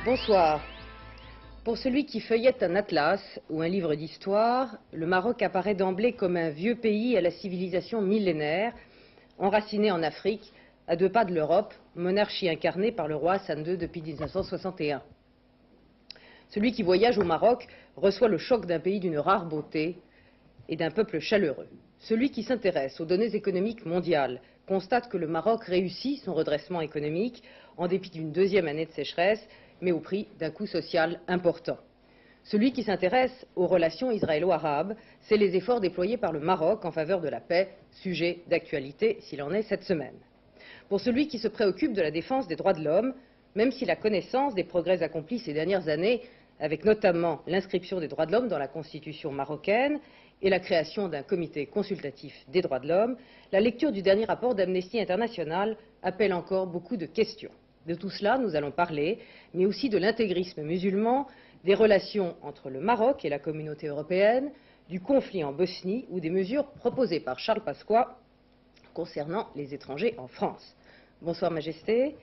Bonsoir. Pour celui qui feuillette un atlas ou un livre d'histoire, le Maroc apparaît d'emblée comme un vieux pays à la civilisation millénaire, enraciné en Afrique, à 2 pas de l'Europe, monarchie incarnée par le roi Hassan II depuis 1961. Celui qui voyage au Maroc reçoit le choc d'un pays d'une rare beauté et d'un peuple chaleureux. Celui qui s'intéresse aux données économiques mondiales constate que le Maroc réussit son redressement économique en dépit d'une 2e année de sécheresse, mais au prix d'un coût social important. Celui qui s'intéresse aux relations israélo-arabes, c'est les efforts déployés par le Maroc en faveur de la paix, sujet d'actualité s'il en est cette semaine. Pour celui qui se préoccupe de la défense des droits de l'homme, même si la connaissance des progrès accomplis ces dernières années, avec notamment l'inscription des droits de l'homme dans la constitution marocaine et la création d'un comité consultatif des droits de l'homme, la lecture du dernier rapport d'Amnesty International appelle encore beaucoup de questions. De tout cela, nous allons parler, mais aussi de l'intégrisme musulman, des relations entre le Maroc et la communauté européenne, du conflit en Bosnie ou des mesures proposées par Charles Pasqua concernant les étrangers en France. Bonsoir Majesté,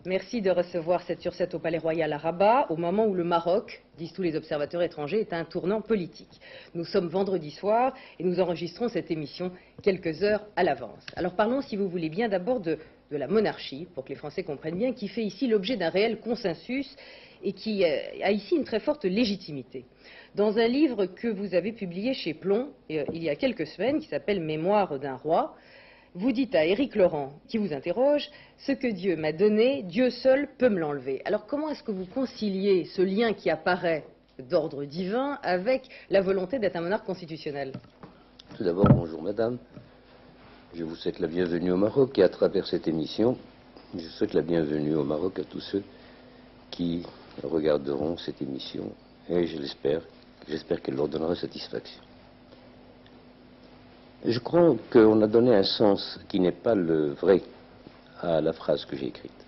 merci de recevoir 7/7 au Palais Royal à Rabat, au moment où le Maroc, disent tous les observateurs étrangers, est à un tournant politique. Nous sommes vendredi soir et nous enregistrons cette émission quelques heures à l'avance. Alors parlons, si vous voulez bien, d'abord de la monarchie, pour que les Français comprennent bien, qui fait ici l'objet d'un réel consensus et qui a ici une très forte légitimité. Dans un livre que vous avez publié chez Plomb il y a quelques semaines, qui s'appelle « Mémoire d'un roi », vous dites à Éric Laurent, qui vous interroge, « Ce que Dieu m'a donné, Dieu seul peut me l'enlever ». Alors comment est-ce que vous conciliez ce lien qui apparaît d'ordre divin avec la volonté d'être un monarque constitutionnel? Tout d'abord, bonjour madame. Je vous souhaite la bienvenue au Maroc et à travers cette émission, je souhaite la bienvenue au Maroc à tous ceux qui regarderont cette émission et j'espère qu'elle leur donnera satisfaction. Je crois qu'on a donné un sens qui n'est pas le vrai à la phrase que j'ai écrite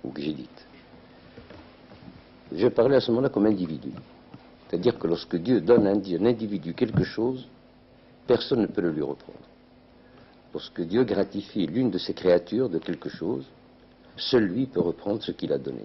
ou que j'ai dite. Je parlais à ce moment-là comme individu. C'est-à-dire que lorsque Dieu donne à un individu quelque chose, personne ne peut le lui reprendre. Lorsque Dieu gratifie l'une de ses créatures de quelque chose, seul lui peut reprendre ce qu'il a donné.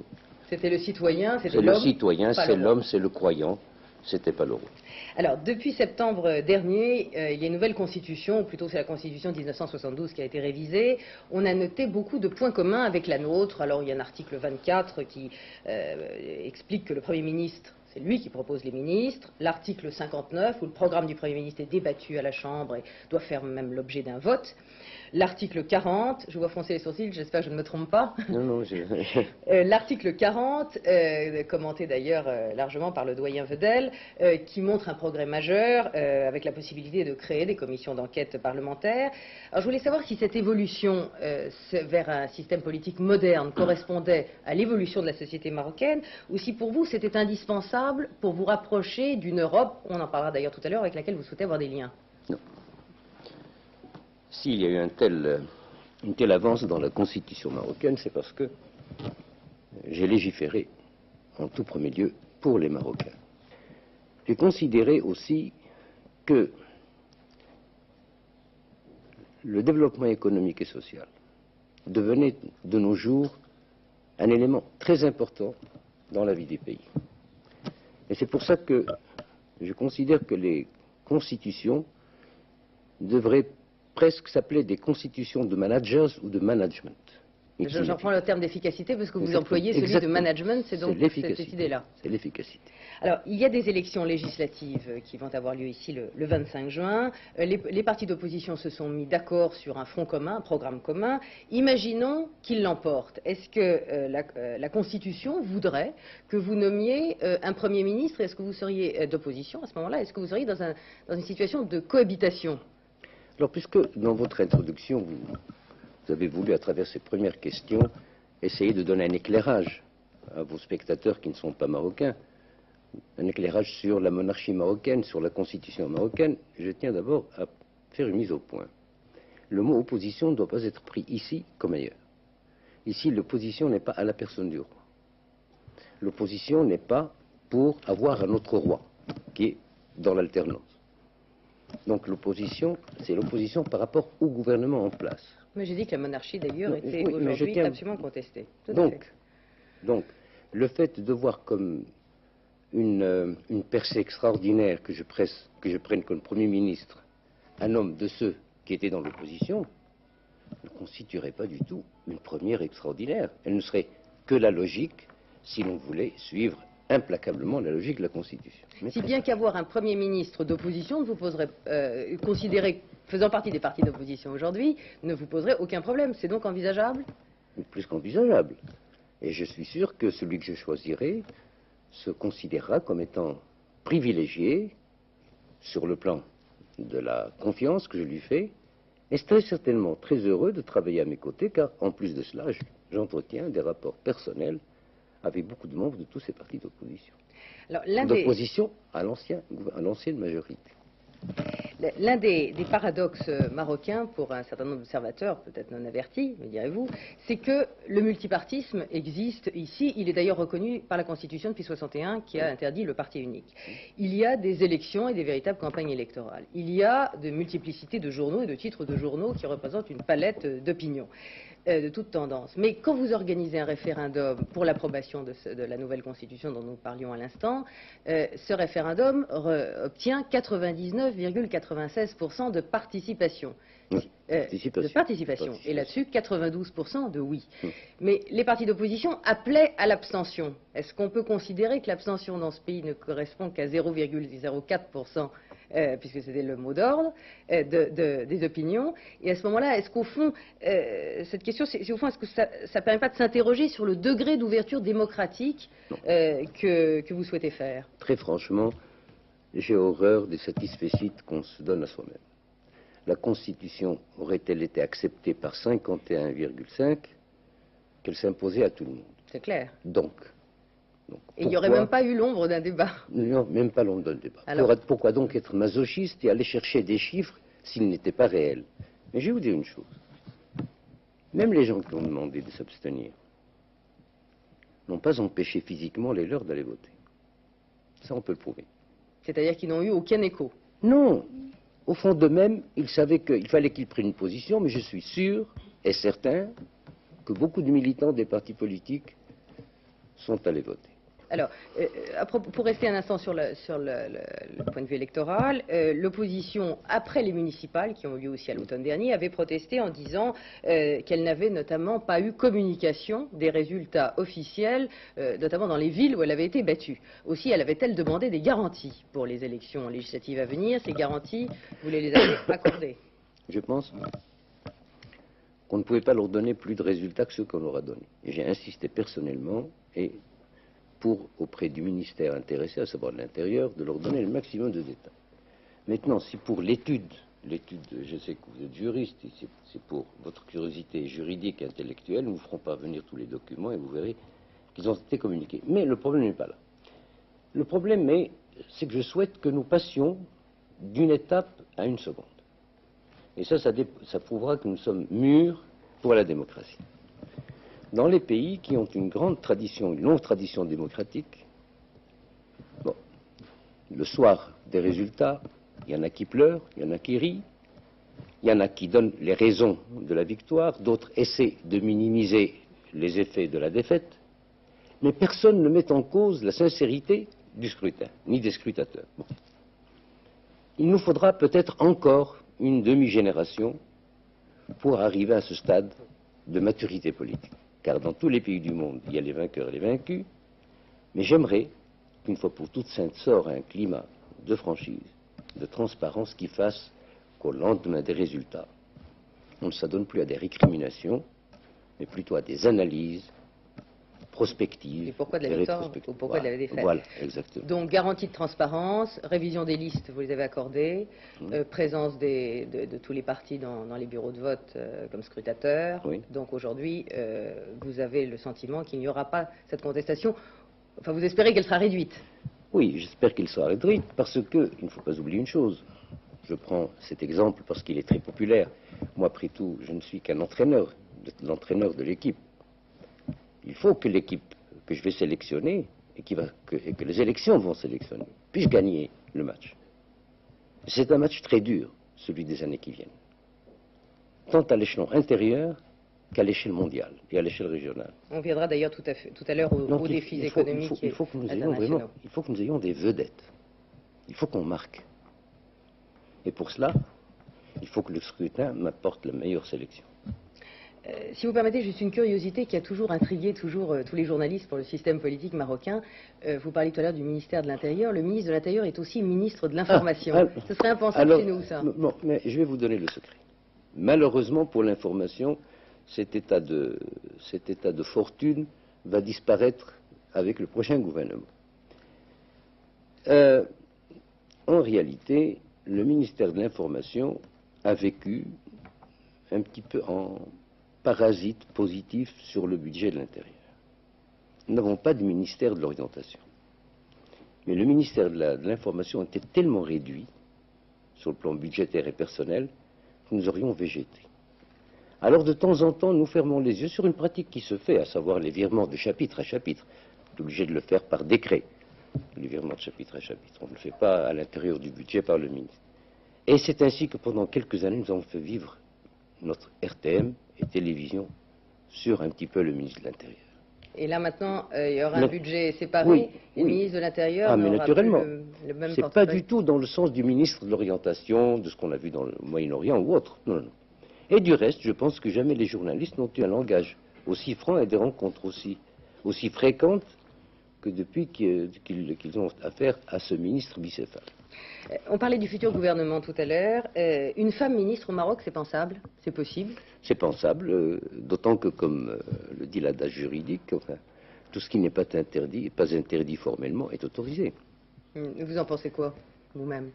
C'était le citoyen, c'était C'est l'homme. le citoyen, c'est l'homme, c'est le croyant, c'était pas le roi. Alors, depuis septembre dernier, il y a une nouvelle constitution, ou plutôt c'est la constitution de 1972 qui a été révisée. On a noté beaucoup de points communs avec la nôtre. Alors, il y a un article 24 qui explique que le Premier ministre, c'est lui qui propose les ministres. L'article 59, où le programme du Premier ministre est débattu à la Chambre et doit faire même l'objet d'un vote. L'article 40, je vois froncer les sourcils, j'espère que je ne me trompe pas. Non, non, L'article 40, commenté d'ailleurs largement par le doyen Vedel, qui montre un progrès majeur avec la possibilité de créer des commissions d'enquête parlementaires. Alors je voulais savoir si cette évolution vers un système politique moderne correspondait à l'évolution de la société marocaine ou si pour vous c'était indispensable pour vous rapprocher d'une Europe, on en parlera d'ailleurs tout à l'heure, avec laquelle vous souhaitez avoir des liens. Non. S'il y a eu une telle avance dans la constitution marocaine, c'est parce que j'ai légiféré en tout premier lieu pour les Marocains. J'ai considéré aussi que le développement économique et social devenait de nos jours un élément très important dans la vie des pays. Et c'est pour ça que je considère que les constitutions devraient presque s'appeler des constitutions de managers ou de management. J'en prends le terme d'efficacité parce que vous employez celui de management, c'est donc cette idée-là. C'est l'efficacité. Alors, il y a des élections législatives qui vont avoir lieu ici le 25 juin. Les partis d'opposition se sont mis d'accord sur un front commun, un programme commun. Imaginons qu'ils l'emportent. Est-ce que la Constitution voudrait que vous nommiez un Premier ministre? Est-ce que vous seriez d'opposition à ce moment-là? Est-ce que vous seriez dans une situation de cohabitation? Alors, puisque dans votre introduction, vous avez voulu, à travers ces premières questions, essayer de donner un éclairage à vos spectateurs qui ne sont pas marocains, un éclairage sur la monarchie marocaine, sur la constitution marocaine, je tiens d'abord à faire une mise au point. Le mot opposition ne doit pas être pris ici comme ailleurs. Ici, l'opposition n'est pas à la personne du roi. L'opposition n'est pas pour avoir un autre roi, qui est dans l'alternance. Donc l'opposition, c'est l'opposition par rapport au gouvernement en place. Mais j'ai dit que la monarchie d'ailleurs était aujourd'hui absolument contestée. Donc, le fait de voir comme une percée extraordinaire que je prenne comme Premier ministre un homme de ceux qui étaient dans l'opposition ne constituerait pas du tout une première extraordinaire. Elle ne serait que la logique si l'on voulait suivre implacablement la logique de la Constitution. Mais si bien qu'avoir un Premier ministre d'opposition ne vous poserait, considéré faisant partie des partis d'opposition aujourd'hui, ne vous poserait aucun problème. C'est donc envisageable? Plus qu'envisageable. Et je suis sûr que celui que je choisirai se considérera comme étant privilégié sur le plan de la confiance que je lui fais, et très certainement très heureux de travailler à mes côtés, car en plus de cela, j'entretiens des rapports personnels avec beaucoup de membres de tous ces partis d'opposition. D'opposition à l'ancienne majorité. L'un des paradoxes marocains, pour un certain nombre d'observateurs, peut-être non avertis, me direz-vous, c'est que le multipartisme existe ici. Il est d'ailleurs reconnu par la Constitution depuis 1961, qui a interdit le parti unique. Il y a des élections et des véritables campagnes électorales. Il y a de multiplicité de journaux et de titres de journaux qui représentent une palette d'opinions, de toutes tendances. Mais quand vous organisez un référendum pour l'approbation de la nouvelle Constitution dont nous parlions à l'instant, ce référendum obtient 99,96% de participation. De participation. Et là-dessus, 92% de oui. Mais les partis d'opposition appelaient à l'abstention. Est-ce qu'on peut considérer que l'abstention dans ce pays ne correspond qu'à 0,04%, puisque c'était le mot d'ordre, des opinions? Et à ce moment-là, est-ce qu'au fond, cette question, est-ce que ça ne permet pas de s'interroger sur le degré d'ouverture démocratique que vous souhaitez faire? Très franchement, j'ai horreur des satisfecit qu'on se donne à soi-même. La Constitution aurait-elle été acceptée par 51,5 qu'elle s'imposait à tout le monde? C'est clair. Donc et il n'y aurait même pas eu l'ombre d'un débat. Non, même pas l'ombre d'un débat. Alors, pourquoi donc être masochiste et aller chercher des chiffres s'ils n'étaient pas réels? Mais je vais vous dire une chose. Même les gens qui ont demandé de s'abstenir n'ont pas empêché physiquement les leurs d'aller voter. Ça, on peut le prouver. C'est-à-dire qu'ils n'ont eu aucun écho? Non. Au fond d'eux-mêmes, ils savaient qu'il fallait qu'ils prennent une position, mais je suis sûr et certain que beaucoup de militants des partis politiques sont allés voter. Alors, pour rester un instant sur le point de vue électoral, l'opposition, après les municipales, qui ont eu lieu aussi à l'automne dernier, avait protesté en disant qu'elle n'avait notamment pas eu communication des résultats officiels, notamment dans les villes où elle avait été battue. Aussi, elle avait-elle demandé des garanties pour les élections législatives à venir? Ces garanties, vous les avez accordées? Je pense qu'on ne pouvait pas leur donner plus de résultats que ceux qu'on leur a donnés. Et j'ai insisté personnellement auprès du ministère intéressé, à savoir de l'Intérieur, de leur donner le maximum de détails. Maintenant, si pour l'étude, je sais que vous êtes juriste, c'est pour votre curiosité juridique et intellectuelle, nous vous ferons parvenir tous les documents et vous verrez qu'ils ont été communiqués. Mais le problème n'est pas là. Le problème c'est que je souhaite que nous passions d'une étape à une seconde. Et ça prouvera que nous sommes mûrs pour la démocratie. Dans les pays qui ont une longue tradition démocratique, le soir des résultats, il y en a qui pleurent, il y en a qui rient, il y en a qui donnent les raisons de la victoire, d'autres essaient de minimiser les effets de la défaite, mais personne ne met en cause la sincérité du scrutin, ni des scrutateurs. Il nous faudra peut-être encore une demi-génération pour arriver à ce stade de maturité politique. Car dans tous les pays du monde, il y a les vainqueurs et les vaincus, mais j'aimerais qu'une fois pour toutes s'instaure un climat de franchise, de transparence qui fasse qu'au lendemain des résultats, on ne s'adonne plus à des récriminations, mais plutôt à des analyses prospectives. Et pourquoi de la victoire ou pourquoi de la défaite? Voilà, exactement. Donc garantie de transparence, révision des listes, vous les avez accordées, présence de tous les partis dans les bureaux de vote comme scrutateurs. Oui. Donc aujourd'hui, vous avez le sentiment qu'il n'y aura pas cette contestation. Enfin, vous espérez qu'elle sera réduite? Oui, j'espère qu'elle sera réduite parce qu'il ne faut pas oublier une chose. Je prends cet exemple parce qu'il est très populaire. Moi, après tout, je ne suis qu'un entraîneur, l'entraîneur de l'équipe. Il faut que l'équipe que je vais sélectionner et que les élections vont sélectionner puisse gagner le match. C'est un match très dur, celui des années qui viennent. Tant à l'échelon intérieur qu'à l'échelle mondiale et à l'échelle régionale. On viendra d'ailleurs tout à l'heure aux défis économiques il faut que nous ayons vraiment, il faut que nous ayons des vedettes. Il faut qu'on marque. Et pour cela, il faut que le scrutin m'apporte la meilleure sélection. Si vous permettez, juste une curiosité qui a toujours intrigué tous les journalistes pour le système politique marocain. Vous parliez tout à l'heure du ministère de l'Intérieur. Le ministre de l'Intérieur est aussi ministre de l'Information. Ce serait impensable chez nous, ça. Non, mais je vais vous donner le secret. Malheureusement, pour l'information, cet état de fortune va disparaître avec le prochain gouvernement. En réalité, le ministère de l'Information a vécu un petit peu en parasite positif sur le budget de l'Intérieur. Nous n'avons pas de ministère de l'Orientation. Mais le ministère de l'Information était tellement réduit sur le plan budgétaire et personnel que nous aurions végété. Alors de temps en temps, nous fermons les yeux sur une pratique qui se fait, à savoir les virements de chapitre à chapitre. On est obligé de le faire par décret, les virements de chapitre à chapitre. On ne le fait pas à l'intérieur du budget par le ministre. Et c'est ainsi que pendant quelques années, nous avons fait vivre notre RTM et télévision sur un petit peu le ministre de l'Intérieur. Et là maintenant, il y aura un budget séparé, oui, et le ministre de l'Intérieur mais naturellement, le même c'est pas du tout dans le sens du ministre de l'Orientation, de ce qu'on a vu dans le Moyen-Orient ou autre. Non, non. Et du reste, je pense que jamais les journalistes n'ont eu un langage aussi franc et des rencontres aussi fréquentes que depuis qu'ils ont affaire à ce ministre bicéphale. On parlait du futur gouvernement tout à l'heure. Une femme ministre au Maroc, c'est pensable? C'est possible? C'est pensable, d'autant que, comme le dit l'adage juridique, enfin, tout ce qui n'est pas interdit formellement, est autorisé. Vous en pensez quoi, vous-même?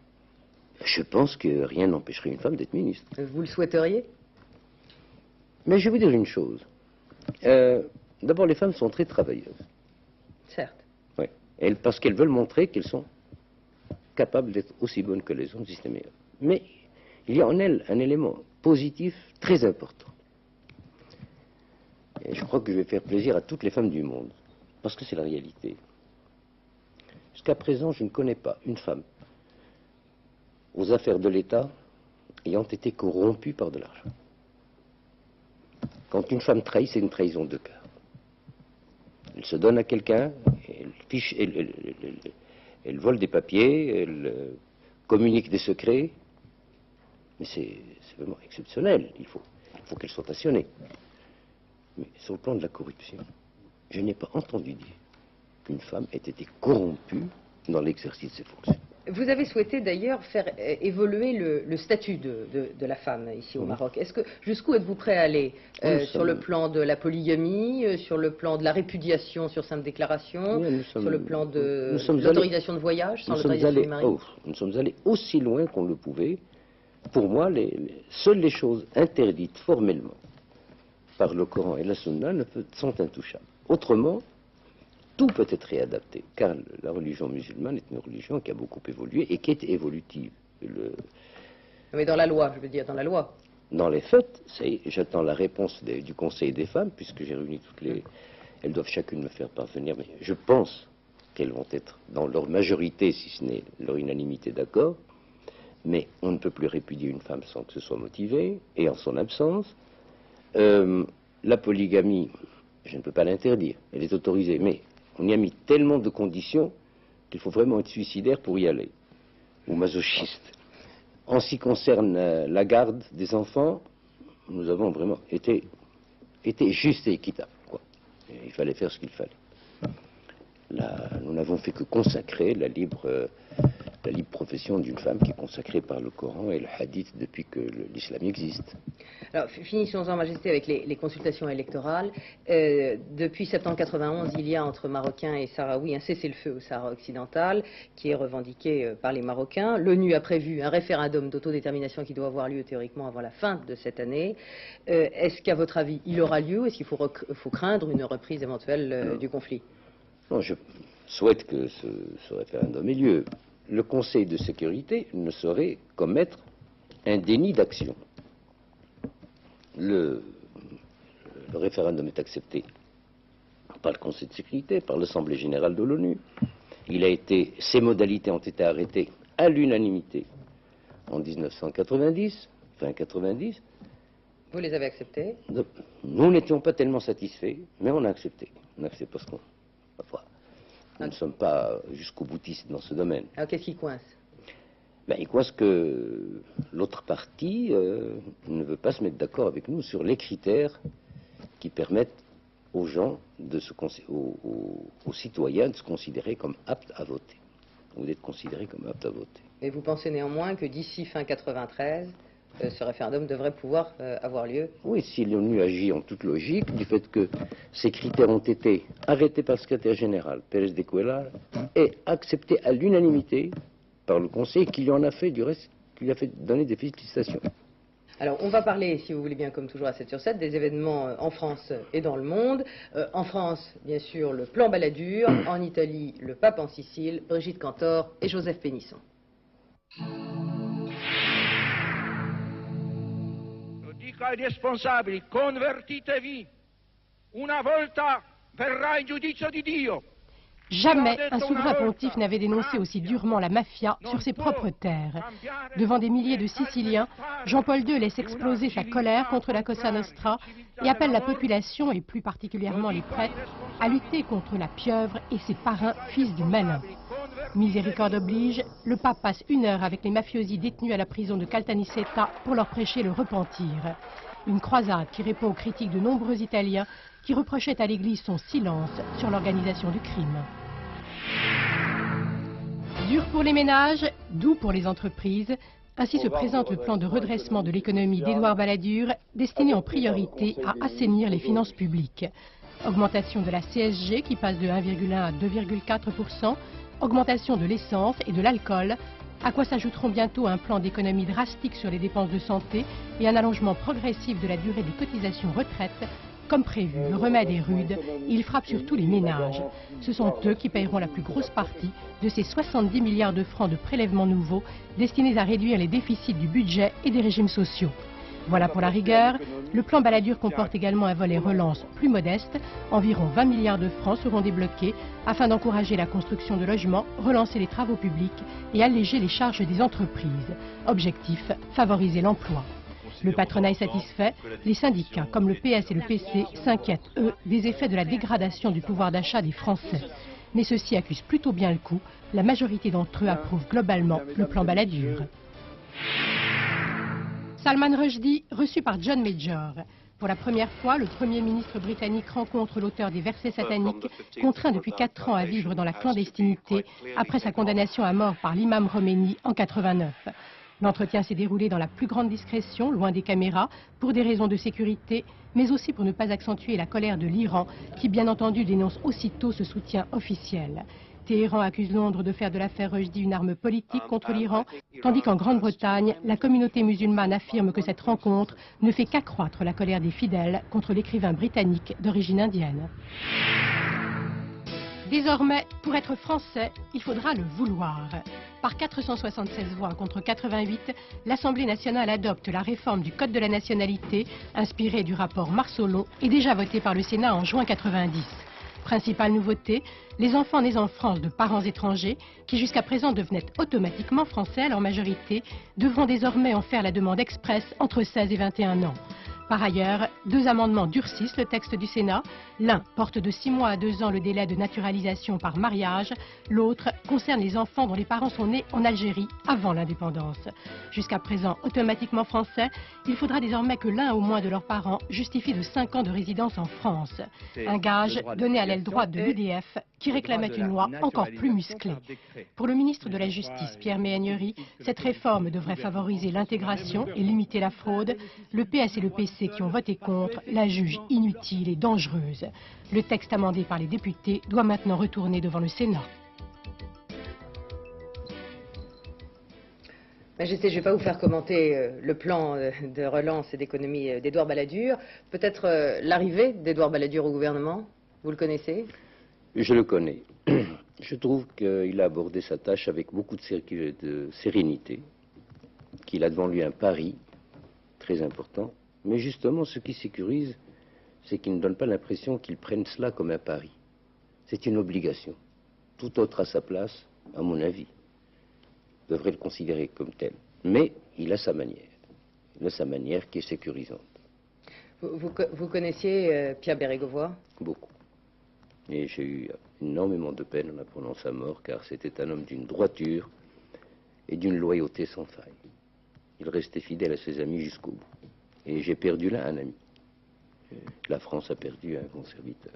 Je pense que rien n'empêcherait une femme d'être ministre. Vous le souhaiteriez? Mais je vais vous dire une chose. D'abord, les femmes sont très travailleuses. Certes. Oui. Parce qu'elles veulent montrer qu'elles sont capables d'être aussi bonnes que les hommes, si ce n'est meilleur. Mais il y a en elles un élément positif très important. Et je crois que je vais faire plaisir à toutes les femmes du monde, parce que c'est la réalité. Jusqu'à présent, je ne connais pas une femme aux affaires de l'État ayant été corrompue par de l'argent. Quand une femme trahit, c'est une trahison de cœur. Elle se donne à quelqu'un, elle vole des papiers, elle communique des secrets, mais c'est vraiment exceptionnel. Il faut qu'elle soit passionnée. Mais sur le plan de la corruption, je n'ai pas entendu dire qu'une femme ait été corrompue dans l'exercice de ses fonctions. Vous avez souhaité d'ailleurs faire évoluer le statut de la femme ici au Maroc. Jusqu'où êtes-vous prêt à aller sur le plan de la polygamie, sur le plan de la répudiation sur simple déclaration, sur le plan de l'autorisation de voyage, sans l'autorisation du mari? Nous sommes allés aussi loin qu'on le pouvait. Pour moi, seules les choses interdites formellement par le Coran et la Sunna sont intouchables. Autrement, tout peut être réadapté, car la religion musulmane est une religion qui a beaucoup évolué et qui est évolutive. Mais dans la loi, je veux dire, dans la loi. Dans les faits, j'attends la réponse du Conseil des femmes, puisque j'ai réuni toutes les... Elles doivent chacune me faire parvenir, mais je pense qu'elles vont être, dans leur majorité, si ce n'est leur unanimité, d'accord. Mais on ne peut plus répudier une femme sans que ce soit motivé, et en son absence. La polygamie, je ne peux pas l'interdire, elle est autorisée, mais on y a mis tellement de conditions qu'il faut vraiment être suicidaire pour y aller, ou masochiste. En ce qui concerne la garde des enfants, nous avons vraiment été juste et équitable, quoi. Il fallait faire ce qu'il fallait. Là, nous n'avons fait que consacrer la libre profession d'une femme qui est consacrée par le Coran et le Hadith depuis que l'islam existe. Alors, finissons-en, Majesté, avec les consultations électorales. Depuis septembre 91, il y a entre Marocains et Sahraouis un cessez-le-feu au Sahara occidental qui est revendiqué par les Marocains. L'ONU a prévu un référendum d'autodétermination qui doit avoir lieu théoriquement avant la fin de cette année. Est-ce qu'à votre avis, il aura lieu? Est-ce qu'il faut craindre une reprise éventuelle du conflit? Non, je souhaite que ce référendum ait lieu. Le Conseil de sécurité ne saurait commettre un déni d'action. Le référendum est accepté par le Conseil de sécurité, par l'Assemblée générale de l'ONU. Ses modalités ont été arrêtées à l'unanimité en 1990, fin 90. Vous les avez acceptés? Nous n'étions pas tellement satisfaits, mais on a accepté. On a accepté parce qu'on, parfois, nous ne sommes pas jusqu'au boutiste dans ce domaine. Alors qu'est-ce qui coince? Ben, il coince que l'autre partie ne veut pas se mettre d'accord avec nous sur les critères qui permettent aux gens, aux citoyens, de se considérer comme aptes à voter, ou d'être considérés comme aptes à voter. Et vous pensez néanmoins que d'ici fin 93, ce référendum devrait pouvoir avoir lieu? Oui, si l'ONU agit en toute logique, du fait que ces critères ont été arrêtés par le secrétaire général, Pérez de Cuellar, et acceptés à l'unanimité par le Conseil, qui lui en a fait, du reste, qui lui a fait donner des félicitations. Alors, on va parler, si vous voulez bien, comme toujours à 7 sur 7, des événements en France et dans le monde. En France, bien sûr, le plan Balladur. En Italie, le pape en Sicile, Brigitte Cantor et Joseph Pénisson. Lo dico ai responsabili, convertitevi. Una volta verrà il giudizio di Dio. Jamais un souverain pontife n'avait dénoncé aussi durement la mafia sur ses propres terres. Devant des milliers de Siciliens, Jean-Paul II laisse exploser sa colère contre la Cosa Nostra et appelle la population, et plus particulièrement les prêtres, à lutter contre la pieuvre et ses parrains fils du malin. Miséricorde oblige, le pape passe 1 heure avec les mafiosi détenus à la prison de Caltanissetta pour leur prêcher le repentir. Une croisade qui répond aux critiques de nombreux Italiens qui reprochaient à l'Église son silence sur l'organisation du crime. Dur pour les ménages, doux pour les entreprises, ainsi se présente le plan de redressement de l'économie d'Édouard Balladur, destiné en priorité à assainir les finances publiques. Augmentation de la CSG qui passe de 1,1 à 2,4%, augmentation de l'essence et de l'alcool, à quoi s'ajouteront bientôt un plan d'économie drastique sur les dépenses de santé et un allongement progressif de la durée des cotisations retraite. Comme prévu, le remède est rude, il frappe surtout les ménages. Ce sont eux qui paieront la plus grosse partie de ces 70 milliards de francs de prélèvements nouveaux destinés à réduire les déficits du budget et des régimes sociaux. Voilà pour la rigueur. Le plan Balladur comporte également un volet relance plus modeste. Environ 20 milliards de francs seront débloqués afin d'encourager la construction de logements, relancer les travaux publics et alléger les charges des entreprises. Objectif, favoriser l'emploi. Le patronat est satisfait. Les syndicats, comme le PS et le PC, s'inquiètent, eux, des effets de la dégradation du pouvoir d'achat des Français. Mais ceux-ci accusent plutôt bien le coup. La majorité d'entre eux approuvent globalement le plan Balladur. Salman Rushdie, reçu par John Major. Pour la première fois, le Premier ministre britannique rencontre l'auteur des versets sataniques, contraint depuis 4 ans à vivre dans la clandestinité après sa condamnation à mort par l'imam Khomeini en 89. L'entretien s'est déroulé dans la plus grande discrétion, loin des caméras, pour des raisons de sécurité, mais aussi pour ne pas accentuer la colère de l'Iran, qui bien entendu dénonce aussitôt ce soutien officiel. Téhéran accuse Londres de faire de l'affaire Rushdie une arme politique contre l'Iran, tandis qu'en Grande-Bretagne, la communauté musulmane affirme que cette rencontre ne fait qu'accroître la colère des fidèles contre l'écrivain britannique d'origine indienne. Désormais, pour être français, il faudra le vouloir. Par 476 voix contre 88, l'Assemblée nationale adopte la réforme du Code de la nationalité, inspirée du rapport Marceau, et déjà votée par le Sénat en juin 90. Principale nouveauté, les enfants nés en France de parents étrangers, qui jusqu'à présent devenaient automatiquement français à leur majorité, devront désormais en faire la demande expresse entre 16 et 21 ans. Par ailleurs, 2 amendements durcissent le texte du Sénat. L'un porte de 6 mois à 2 ans le délai de naturalisation par mariage. L'autre concerne les enfants dont les parents sont nés en Algérie avant l'indépendance. Jusqu'à présent automatiquement français, il faudra désormais que l'un au moins de leurs parents justifie de 5 ans de résidence en France. Un gage donné à l'aile droite de l'UDF qui réclamait une loi encore plus musclée. Pour le ministre de la Justice, Pierre Méhaignerie, cette réforme devrait favoriser l'intégration et limiter la fraude. Le PS et le PC qui ont voté contre la jugent inutile et dangereuse. Le texte amendé par les députés doit maintenant retourner devant le Sénat. Majesté, je ne vais pas vous faire commenter le plan de relance et d'économie d'Édouard Balladur. Peut-être l'arrivée d'Édouard Balladur au gouvernement, vous le connaissez? Je le connais. Je trouve qu'il a abordé sa tâche avec beaucoup de sérénité, qu'il a devant lui un pari très important. Mais justement, ce qui sécurise, c'est qu'il ne donne pas l'impression qu'il prenne cela comme un pari. C'est une obligation. Tout autre à sa place, à mon avis, devrait le considérer comme tel. Mais il a sa manière. Il a sa manière qui est sécurisante. Vous connaissiez Pierre Bérégovoy? Beaucoup. Et j'ai eu énormément de peine en apprenant sa mort, car c'était un homme d'une droiture et d'une loyauté sans faille. Il restait fidèle à ses amis jusqu'au bout. Et j'ai perdu là un ami. La France a perdu un bon serviteur.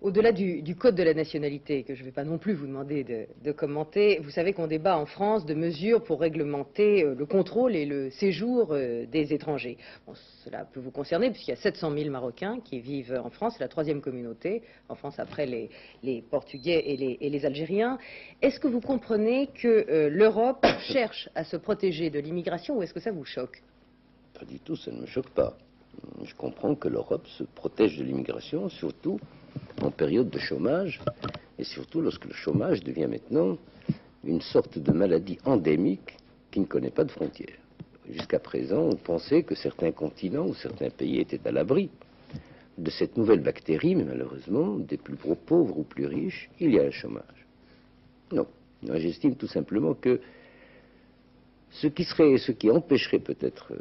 Au-delà du code de la nationalité, que je ne vais pas non plus vous demander de commenter, vous savez qu'on débat en France de mesures pour réglementer le contrôle et le séjour des étrangers. Bon, cela peut vous concerner puisqu'il y a 700 000 Marocains qui vivent en France, c'est la troisième communauté en France après les Portugais et les Algériens. Est-ce que vous comprenez que l'Europe cherche à se protéger de l'immigration ou est-ce que ça vous choque? Pas du tout, ça ne me choque pas. Je comprends que l'Europe se protège de l'immigration, surtout en période de chômage, et surtout lorsque le chômage devient maintenant une sorte de maladie endémique qui ne connaît pas de frontières. Jusqu'à présent, on pensait que certains continents ou certains pays étaient à l'abri de cette nouvelle bactérie, mais malheureusement, des plus pauvres ou plus riches, il y a un chômage. Non, j'estime tout simplement que ce qui empêcherait peut-être,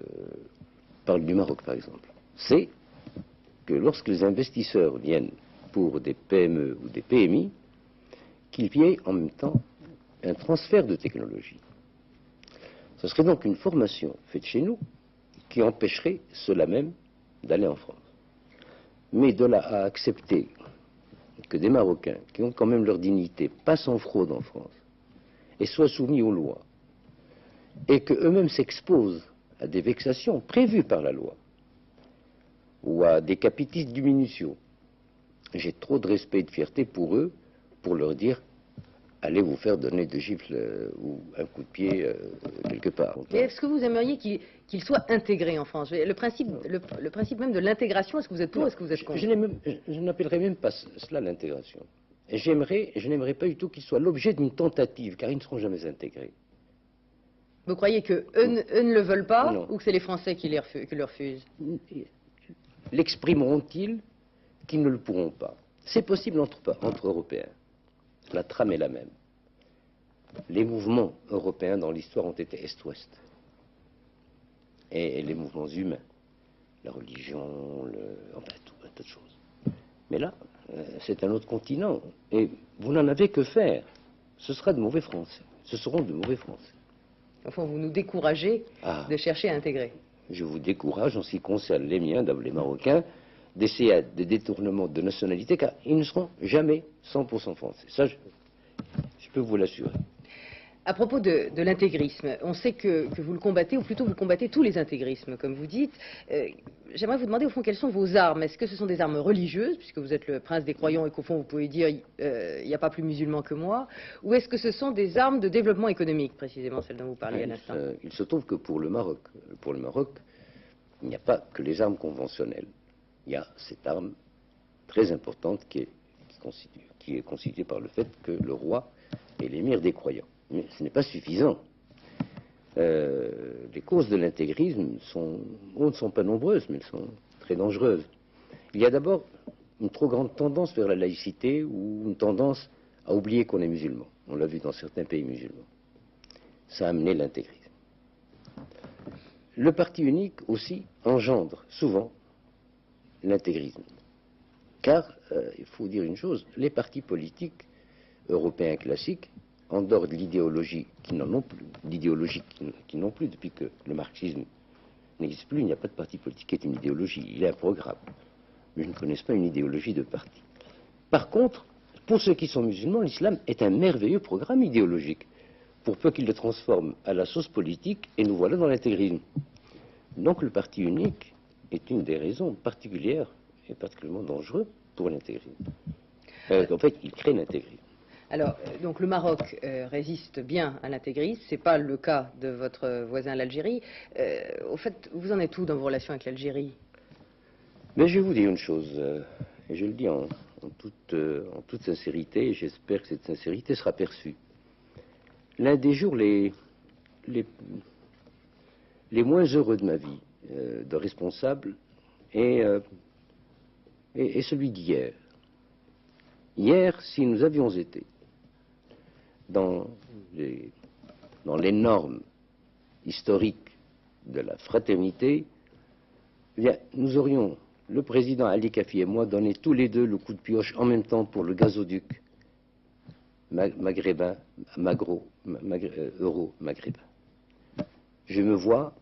parle du Maroc par exemple, c'est que lorsque les investisseurs viennent pour des PME ou des PMI, qu'il y ait en même temps un transfert de technologie. Ce serait donc une formation faite chez nous qui empêcherait ceux-là même d'aller en France. Mais de là à accepter que des Marocains qui ont quand même leur dignité passent en fraude en France et soient soumis aux lois et qu'eux-mêmes s'exposent à des vexations prévues par la loi ou à des capitis diminution, j'ai trop de respect et de fierté pour eux pour leur dire allez vous faire donner deux gifles ou un coup de pied quelque part. Mais est-ce que vous aimeriez qu'ils soient intégrés en France? Le principe même de l'intégration, est-ce que vous êtes pour, est-ce que vous êtes contre? Je n'appellerais même pas cela l'intégration. Et je n'aimerais pas du tout qu'ils soient l'objet d'une tentative, car ils ne seront jamais intégrés. Vous croyez qu'eux ne le veulent pas, non, ou que c'est les Français qui le refusent? L'exprimeront-ils qu'ils ne le pourront pas? C'est possible entre Européens. La trame est la même. Les mouvements européens dans l'histoire ont été Est-Ouest. Et les mouvements humains, la religion, enfin un tas de choses. Mais là, c'est un autre continent. Et vous n'en avez que faire. Ce sera de mauvais Français. Ce seront de mauvais Français. Enfin, vous nous découragez de chercher à intégrer. Je vous décourage en ce qui concerne les miens, d'abord les Marocains, d'essayer des détournements de nationalité, car ils ne seront jamais 100% français. Ça, je peux vous l'assurer. À propos de l'intégrisme, on sait que vous le combattez, ou plutôt vous combattez tous les intégrismes, comme vous dites. J'aimerais vous demander, au fond, quelles sont vos armes? Est-ce que ce sont des armes religieuses, puisque vous êtes le prince des croyants et qu'au fond, vous pouvez dire il n'y a pas plus musulman que moi? Ou est-ce que ce sont des armes de développement économique, précisément celles dont vous parliez à l'instant? Il se trouve que pour le Maroc, il n'y a pas que les armes conventionnelles. Il y a cette arme très importante qui est constituée par le fait que le roi est l'émir des croyants. Mais ce n'est pas suffisant. Les causes de l'intégrisme ne sont pas nombreuses, mais elles sont très dangereuses. Il y a d'abord une trop grande tendance vers la laïcité ou une tendance à oublier qu'on est musulman. On l'a vu dans certains pays musulmans. Ça a amené l'intégrisme. Le parti unique aussi engendre souvent l'intégrisme. Car, il faut dire une chose, les partis politiques européens classiques, en dehors de l'idéologie qui n'en ont plus, depuis que le marxisme n'existe plus, il n'y a pas de parti politique qui est une idéologie, il est un programme. Mais je ne connais pas une idéologie de parti. Par contre, pour ceux qui sont musulmans, l'islam est un merveilleux programme idéologique, pour peu qu'il le transforme à la sauce politique, et nous voilà dans l'intégrisme. Donc le parti unique est une des raisons particulières et particulièrement dangereux pour l'intégrisme. En fait, il crée l'intégrisme. Alors, donc le Maroc résiste bien à l'intégrisme, ce n'est pas le cas de votre voisin l'Algérie. Au fait, vous en êtes où dans vos relations avec l'Algérie? Mais je vais vous dire une chose, et je le dis en toute sincérité, et j'espère que cette sincérité sera perçue. L'un des jours les moins heureux de ma vie de responsable est celui d'hier. Hier, si nous avions été dans les normes historiques de la fraternité, eh bien, nous aurions, le président Ali Kafi et moi, donné tous les deux le coup de pioche en même temps pour le gazoduc maghrébin, euro-maghrébin. Je me vois,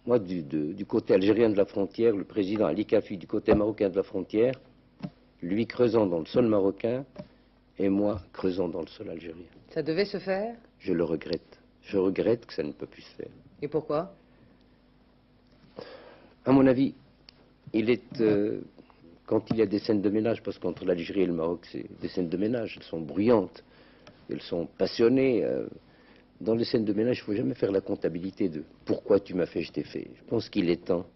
moi, du côté algérien de la frontière, le président Ali Kafi du côté marocain de la frontière, lui creusant dans le sol marocain et moi creusant dans le sol algérien. Ça devait se faire? Je le regrette. Je regrette que ça ne peut plus se faire. Et pourquoi? À mon avis, il est... quand il y a des scènes de ménage, parce qu'entre l'Algérie et le Maroc, c'est des scènes de ménage, elles sont bruyantes, elles sont passionnées. Dans les scènes de ménage, il ne faut jamais faire la comptabilité de pourquoi tu m'as fait, je t'ai fait. Je pense qu'il est temps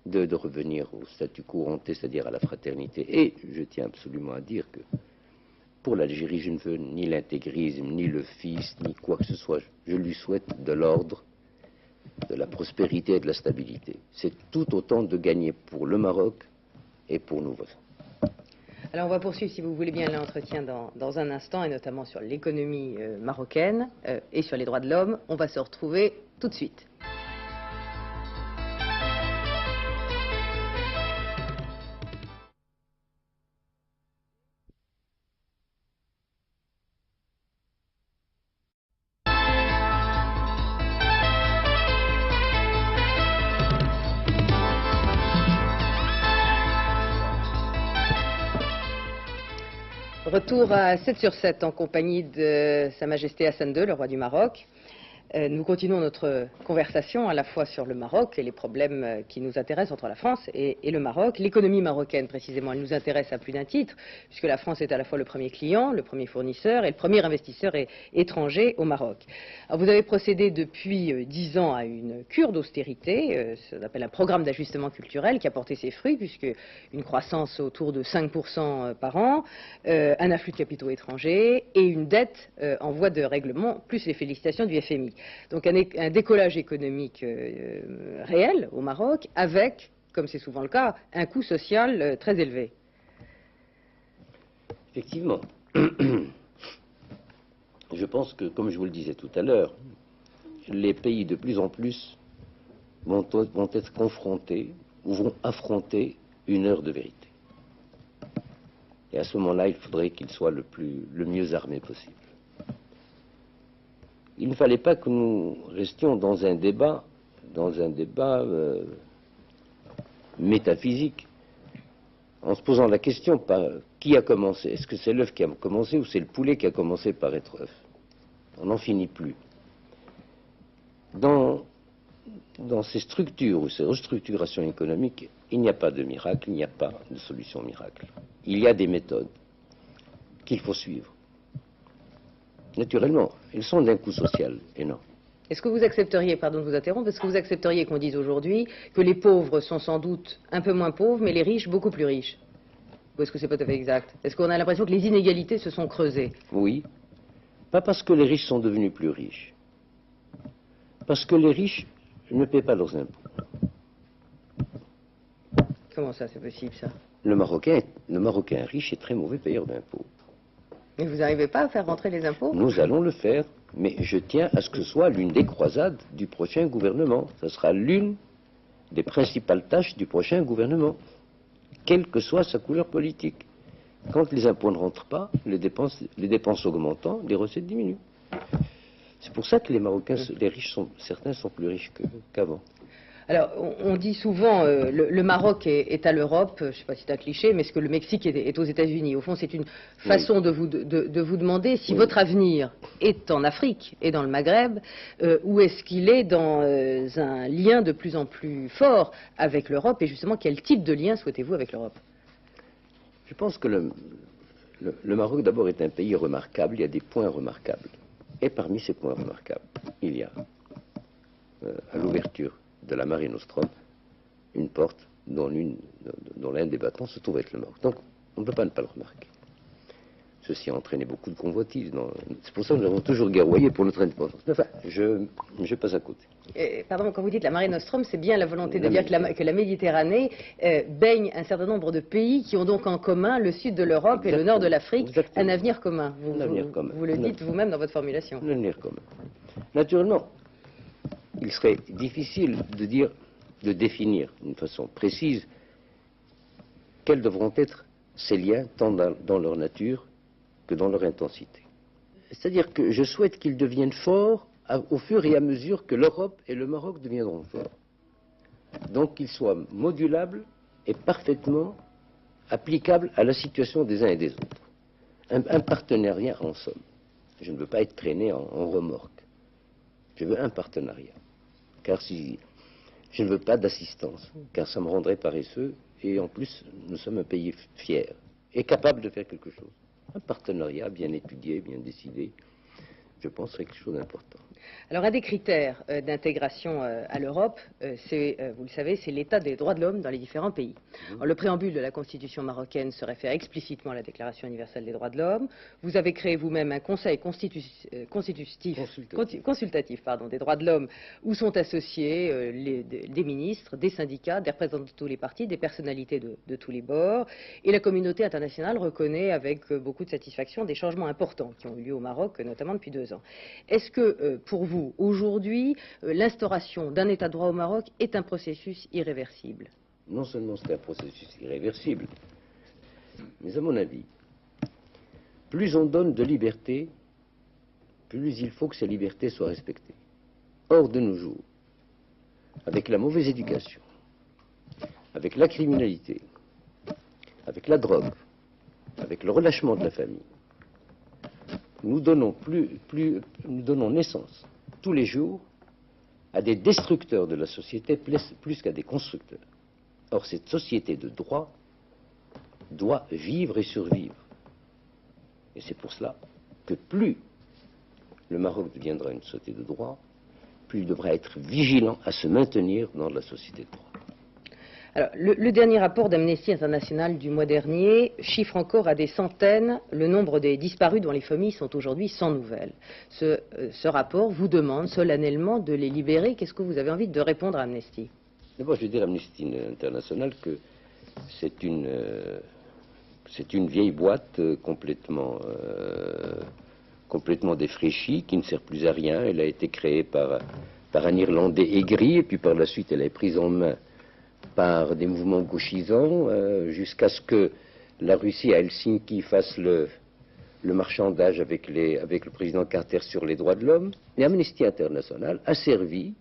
de revenir au statu quo ante, c'est-à-dire à la fraternité. Et je tiens absolument à dire que pour l'Algérie, je ne veux ni l'intégrisme, ni le fils, ni quoi que ce soit. Je lui souhaite de l'ordre, de la prospérité et de la stabilité. C'est tout autant de gagner pour le Maroc et pour nos voisins. Alors on va poursuivre, si vous voulez bien, l'entretien dans un instant, et notamment sur l'économie marocaine et sur les droits de l'homme. On va se retrouver tout de suite. Retour à 7 sur 7 en compagnie de Sa Majesté Hassan II, le roi du Maroc. Nous continuons notre conversation à la fois sur le Maroc et les problèmes qui nous intéressent entre la France et le Maroc. L'économie marocaine, précisément, elle nous intéresse à plus d'un titre, puisque la France est à la fois le premier client, le premier fournisseur et le premier investisseur étranger au Maroc. Alors, vous avez procédé depuis 10 ans à une cure d'austérité, ça s'appelle un programme d'ajustement culturel qui a porté ses fruits, puisque une croissance autour de 5% par an, un afflux de capitaux étrangers et une dette en voie de règlement, plus les félicitations du FMI. Donc un décollage économique réel au Maroc, avec, comme c'est souvent le cas, un coût social très élevé. Effectivement. Je pense que, comme je vous le disais tout à l'heure, les pays de plus en plus vont être confrontés ou vont affronter une heure de vérité. Et à ce moment-là, il faudrait qu'ils soient le mieux armés possible. Il ne fallait pas que nous restions dans un débat métaphysique, en se posant la question qui a commencé. Est-ce que c'est l'œuf qui a commencé ou c'est le poulet qui a commencé par être œuf? On n'en finit plus. Dans ces structures ou ces restructurations économiques, il n'y a pas de miracle, il n'y a pas de solution miracle. Il y a des méthodes qu'il faut suivre. Naturellement, elles sont d'un coût social énorme. Est-ce que vous accepteriez, pardon de vous interrompre, est-ce que vous accepteriez qu'on dise aujourd'hui que les pauvres sont sans doute un peu moins pauvres, mais les riches beaucoup plus riches? Ou est-ce que c'est pas tout à fait exact? Est-ce qu'on a l'impression que les inégalités se sont creusées? Oui. Pas parce que les riches sont devenus plus riches. Parce que les riches ne paient pas leurs impôts. Comment ça, c'est possible, ça? Le Marocain riche est très mauvais payeur d'impôts. Mais vous n'arrivez pas à faire rentrer les impôts? Nous allons le faire, mais je tiens à ce que ce soit l'une des croisades du prochain gouvernement. Ce sera l'une des principales tâches du prochain gouvernement, quelle que soit sa couleur politique. Quand les impôts ne rentrent pas, les dépenses augmentant, les recettes diminuent. C'est pour ça que les Marocains, les riches, certains sont plus riches qu'avant. Alors, on dit souvent le Maroc est à l'Europe, je ne sais pas si c'est un cliché, mais est-ce que le Mexique est aux États-Unis? Au fond, c'est une façon de vous demander si votre avenir est en Afrique et dans le Maghreb, ou est-ce qu'il est dans un lien de plus en plus fort avec l'Europe, et justement, quel type de lien souhaitez-vous avec l'Europe? Je pense que le Maroc, d'abord, est un pays remarquable, il y a des points remarquables. Et parmi ces points remarquables, il y a, à l'ouverture de la Mare Nostrum, une porte dont l'un des battants se trouve être le Maroc. Donc, on ne peut pas ne pas le remarquer. Ceci a entraîné beaucoup de convoitises. C'est pour ça que nous avons toujours guerroyé pour notre indépendance. Enfin, je passe à côté. Pardon, quand vous dites la Mare Nostrum, c'est bien la volonté de dire que la Méditerranée baigne un certain nombre de pays qui ont donc en commun le sud de l'Europe et le nord de l'Afrique, un avenir commun. Vous le dites vous-même dans votre formulation. Un avenir commun. Naturellement, il serait difficile de dire de définir d'une façon précise quels devront être ces liens tant dans leur nature que dans leur intensité. C'est-à-dire que je souhaite qu'ils deviennent forts au fur et à mesure que l'Europe et le Maroc deviendront forts. Donc qu'ils soient modulables et parfaitement applicables à la situation des uns et des autres. Un partenariat en somme. Je ne veux pas être traîné en remorque. Je veux un partenariat. Car si je ne veux pas d'assistance, car ça me rendrait paresseux, et en plus, nous sommes un pays fier et capable de faire quelque chose. Un partenariat bien étudié, bien décidé, je pense, serait quelque chose d'important. Alors, un des critères d'intégration à l'Europe, vous le savez, c'est l'état des droits de l'homme dans les différents pays. Alors, le préambule de la Constitution marocaine se réfère explicitement à la Déclaration universelle des droits de l'homme. Vous avez créé vous-même un conseil consultatif des droits de l'homme où sont associés des ministres, des syndicats, des représentants de tous les partis, des personnalités de tous les bords. Et la communauté internationale reconnaît avec beaucoup de satisfaction des changements importants qui ont eu lieu au Maroc, notamment depuis 2 ans. Est-ce que, pour vous, aujourd'hui, l'instauration d'un État de droit au Maroc est un processus irréversible? Non seulement c'est un processus irréversible, mais à mon avis, plus on donne de liberté, plus il faut que ces libertés soient respectées. Or, de nos jours, avec la mauvaise éducation, avec la criminalité, avec la drogue, avec le relâchement de la famille, nous donnons naissance tous les jours à des destructeurs de la société plus qu'à des constructeurs. Or, cette société de droit doit vivre et survivre. Et c'est pour cela que plus le Maroc deviendra une société de droit, plus il devra être vigilant à se maintenir dans la société de droit. Alors, le dernier rapport d'Amnesty International du mois dernier chiffre encore à des centaines le nombre des disparus dont les familles sont aujourd'hui sans nouvelles. Ce rapport vous demande solennellement de les libérer. Qu'est-ce que vous avez envie de répondre à Amnesty? D'abord, je vais dire à Amnesty International que c'est une vieille boîte complètement défraîchie, qui ne sert plus à rien. Elle a été créée par un Irlandais aigri, et puis par la suite, elle est prise en main par des mouvements gauchisants, jusqu'à ce que la Russie à Helsinki fasse le marchandage avec le président Carter sur les droits de l'homme. Et Amnesty International a servi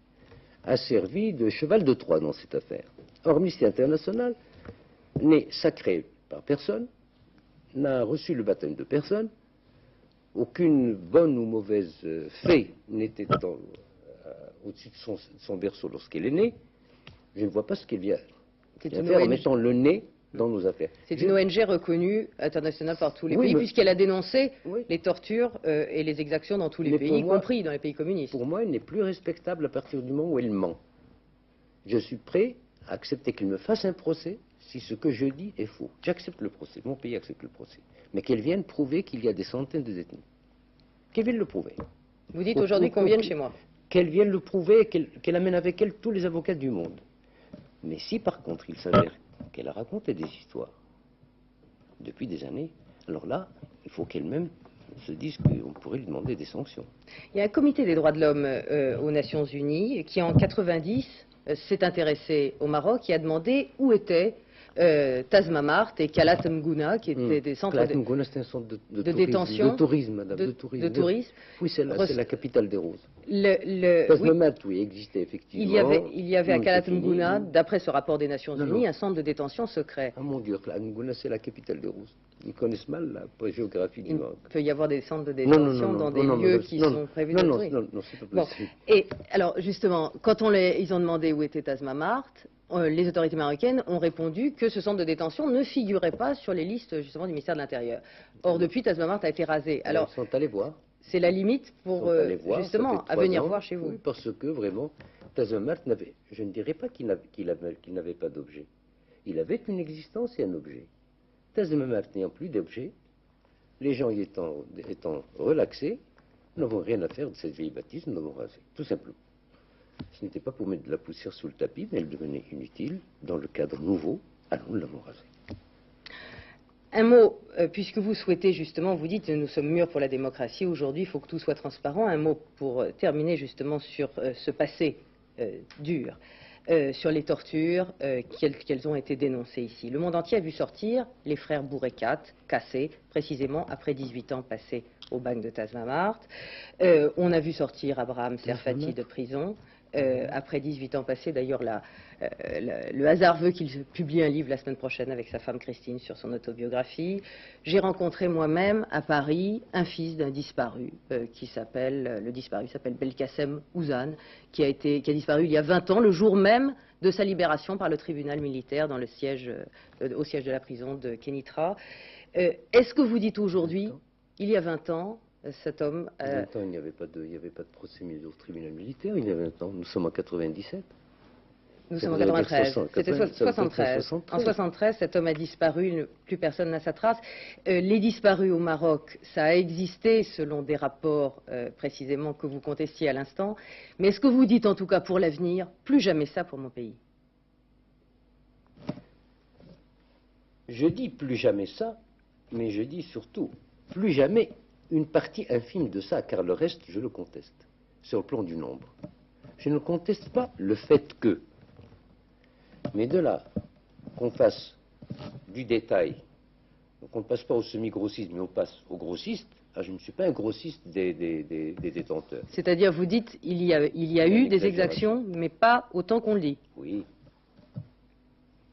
de cheval de Troie dans cette affaire. Or, Amnesty International n'est sacré par personne, n'a reçu le baptême de personne, aucune bonne ou mauvaise fée n'était au-dessus de son berceau lorsqu'elle est née. Je ne vois pas ce qu'elle vient faire en mettant le nez dans nos affaires. C'est une ONG reconnue internationale par tous les pays, puisqu'elle a dénoncé les tortures et les exactions dans tous les pays, y compris dans les pays communistes. Pour moi, elle n'est plus respectable à partir du moment où elle ment. Je suis prêt à accepter qu'elle me fasse un procès si ce que je dis est faux. J'accepte le procès, mon pays accepte le procès. Mais qu'elle vienne prouver qu'il y a des centaines de détenus. Qu'elle vienne le prouver. Vous dites aujourd'hui qu'on vienne chez moi. Qu'elle vienne le prouver, qu'elle amène avec elle tous les avocats du monde. Mais si par contre il s'avère qu'elle a raconté des histoires depuis des années, alors là, il faut qu'elle-même se dise qu'on pourrait lui demander des sanctions. Il y a un comité des droits de l'homme aux Nations Unies qui, en 90, s'est intéressé au Maroc et a demandé où étaient Tazmamart et Kalat Mgouna, qui étaient des centres Mgouna, c'est un centre de détention. De tourisme, madame, de tourisme. Oui, c'est la capitale des roses. Tazmamart, oui, existait effectivement. Il y avait à Kalat Mgouna, d'après ce rapport des Nations Unies, un centre de détention secret. Ah mon Dieu, Mgouna, c'est la capitale des roses. Ils connaissent mal la géographie du Maroc. Il peut y avoir des centres de détention dans des lieux qui sont prévus de tourisme. Non, c'est pas possible. Et alors, justement, quand ils ont demandé où était Tazmamart, les autorités marocaines ont répondu que ce centre de détention ne figurait pas sur les listes justement du ministère de l'Intérieur. Or, depuis, Tazmamart a été rasé. Alors, ils sont allés voir. C'est la limite pour justement à venir voir chez vous. Oui, parce que vraiment, Tazmamart n'avait, je ne dirais pas qu'il n'avait pas d'objet. Il avait une existence et un objet. Tazmamart n'ayant plus d'objet, les gens y étant relaxés, nous n'avons rien à faire de cette vieille bâtisse, nous l'avons rasée, tout simplement. Ce n'était pas pour mettre de la poussière sous le tapis, mais elle devenait inutile dans le cadre nouveau, alors nous l'avons rasée. Un mot, puisque vous souhaitez justement, vous dites nous sommes mûrs pour la démocratie, aujourd'hui il faut que tout soit transparent, un mot pour terminer justement sur ce passé dur. sur les tortures qu'elles ont été dénoncées ici. Le monde entier a vu sortir les frères Bourekat, cassés, précisément après 18 ans passés au bagne de Tazmamart. On a vu sortir Abraham Serfati de prison. Après 18 ans passés, d'ailleurs, le hasard veut qu'il publie un livre la semaine prochaine avec sa femme Christine sur son autobiographie. J'ai rencontré moi-même à Paris un fils d'un disparu le disparu s'appelle Belkacem Ouzan, qui a disparu il y a 20 ans, le jour même de sa libération par le tribunal militaire au siège de la prison de Kénitra. Est-ce que vous dites aujourd'hui, il y a 20 ans, cet homme... Il y a 20 ans, il n'y avait pas de procès mis au tribunal militaire, il y a 20 ans. Nous sommes en 97. Nous sommes en 93. C'était 73. En 73, cet homme a disparu, plus personne n'a sa trace. Les disparus au Maroc, ça a existé selon des rapports précisément que vous contestiez à l'instant. Mais est-ce que vous dites en tout cas pour l'avenir, plus jamais ça pour mon pays? Je dis plus jamais ça, mais je dis surtout plus jamais une partie infime de ça, car le reste, je le conteste, sur le plan du nombre. Je ne conteste pas le fait que, mais de là, qu'on fasse du détail, qu'on ne passe pas au semi-grossiste, mais on passe au grossiste, je ne suis pas un grossiste des détenteurs. C'est-à-dire, vous dites, il y a eu des exactions, mais pas autant qu'on le dit. Oui,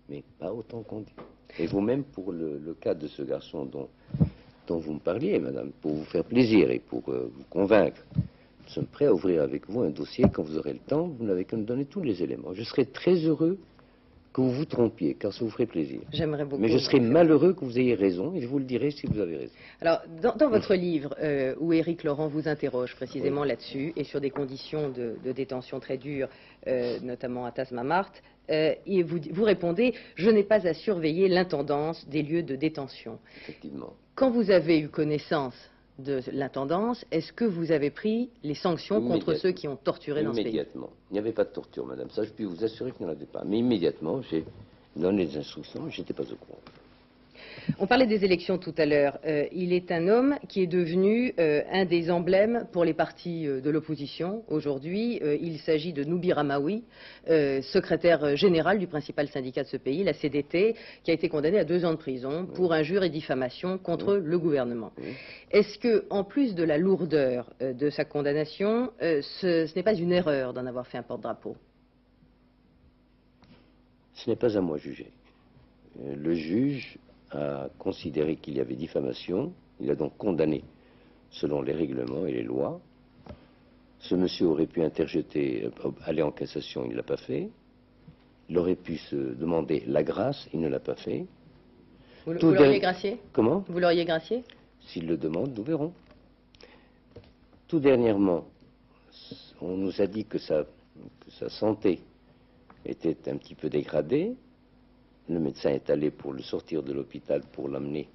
mais pas autant qu'on dit. Et vous-même, pour le cas de ce garçon dont vous me parliez, madame, pour vous faire plaisir et pour vous convaincre, nous sommes prêts à ouvrir avec vous un dossier quand vous aurez le temps. Vous n'avez qu'à me donner tous les éléments. Je serai très heureux que vous vous trompiez, car ça vous ferait plaisir. J'aimerais beaucoup. Mais je serai malheureux que vous ayez raison, et je vous le dirai si vous avez raison. Alors, dans votre livre, où Éric Laurent vous interroge précisément là-dessus, et sur des conditions de détention très dures, notamment à Tazmamart, et vous répondez « Je n'ai pas à surveiller l'intendance des lieux de détention ». Effectivement. Quand vous avez eu connaissance de l'intendance, est-ce que vous avez pris les sanctions contre ceux qui ont torturé dans ce pays? Immédiatement. Il n'y avait pas de torture, madame. Ça, je puis vous assurer qu'il n'y en avait pas. Mais immédiatement, j'ai donné les instructions, mais je n'étais pas au courant. On parlait des élections tout à l'heure. Il est un homme qui est devenu un des emblèmes pour les partis de l'opposition. Aujourd'hui, il s'agit de Noubi Ramaoui, secrétaire général du principal syndicat de ce pays, la CDT, qui a été condamné à 2 ans de prison pour injure et diffamation contre le gouvernement. Est-ce que, en plus de la lourdeur de sa condamnation, ce n'est pas une erreur d'en avoir fait un porte-drapeau? Ce n'est pas à moi de juger. Le juge a considéré qu'il y avait diffamation. Il a donc condamné selon les règlements et les lois. Ce monsieur aurait pu interjeter, aller en cassation, il ne l'a pas fait. Il aurait pu se demander la grâce, il ne l'a pas fait. Vous l'auriez gracié? Comment? Vous l'auriez gracié? S'il le demande, nous verrons. Tout dernièrement, on nous a dit que sa santé était un petit peu dégradée. Le médecin est allé pour le sortir de l'hôpital, pour l'amener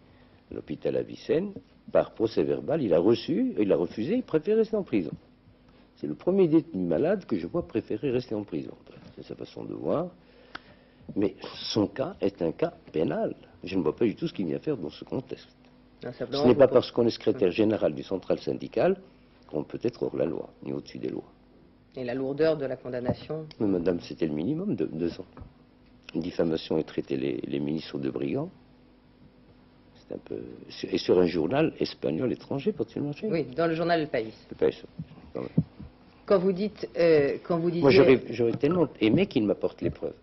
à l'hôpital Avicenne. Par procès verbal, il a refusé, il préfère rester en prison. C'est le premier détenu malade que je vois préférer rester en prison. C'est sa façon de voir. Mais son cas est un cas pénal. Je ne vois pas du tout ce qu'il y a à faire dans ce contexte. Ce n'est pas parce qu'on est secrétaire général du central syndical qu'on peut être hors la loi, ni au-dessus des lois. Et la lourdeur de la condamnation? Mais madame, c'était le minimum de 2 ans. Une diffamation et traiter les ministres de brigands. C'est un peu... Et sur un journal espagnol étranger, potentiellement. Oui, dans le journal El País. Le País, quand même. Quand vous dites... Moi, j'aurais tellement aimé qu'il m'apporte les preuves.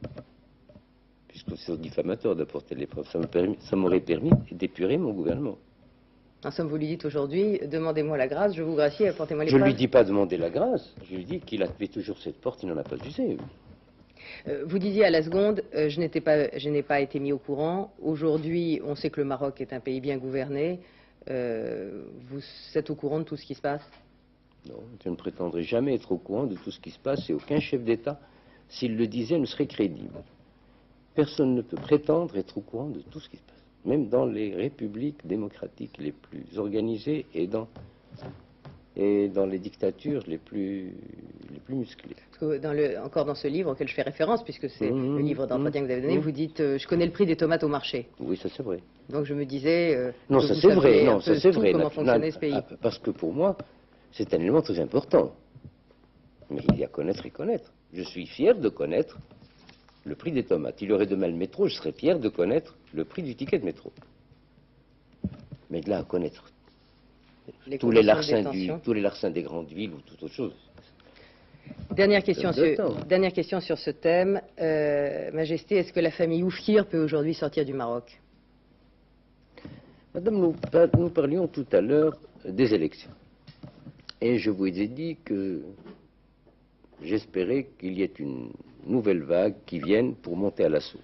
Puisque c'est au diffamateur d'apporter les preuves. Ça m'aurait permis d'épurer mon gouvernement. En somme, vous lui dites aujourd'hui, demandez-moi la grâce, je vous gracie, apportez-moi les preuves. Je ne lui dis pas demander la grâce. Je lui dis qu'il avait toujours cette porte, il n'en a pas usé. Vous disiez à la seconde, je n'ai pas été mis au courant. Aujourd'hui, on sait que le Maroc est un pays bien gouverné. Vous êtes au courant de tout ce qui se passe? Non, je ne prétendrai jamais être au courant de tout ce qui se passe et aucun chef d'État, s'il le disait, ne serait crédible. Personne ne peut prétendre être au courant de tout ce qui se passe, même dans les républiques démocratiques les plus organisées et dans les dictatures les plus musclées. Parce que encore dans ce livre auquel je fais référence, puisque c'est le livre d'entretien que vous avez donné, vous dites je connais le prix des tomates au marché. Oui, ça c'est vrai. Donc je me disais non, ça c'est vrai, non, ça c'est vrai. Comment fonctionnait ce pays. Parce que pour moi, c'est un élément très important. Mais il y a connaître et connaître. Je suis fier de connaître le prix des tomates. Il y aurait demain le métro, je serais fier de connaître le prix du ticket de métro. Mais de là à connaître tous les larcins des grandes villes ou toute autre chose. Dernière question sur ce thème. Majesté, est-ce que la famille Oufkir peut aujourd'hui sortir du Maroc? Madame, nous parlions tout à l'heure des élections. Et je vous ai dit que j'espérais qu'il y ait une nouvelle vague qui vienne pour monter à l'assaut.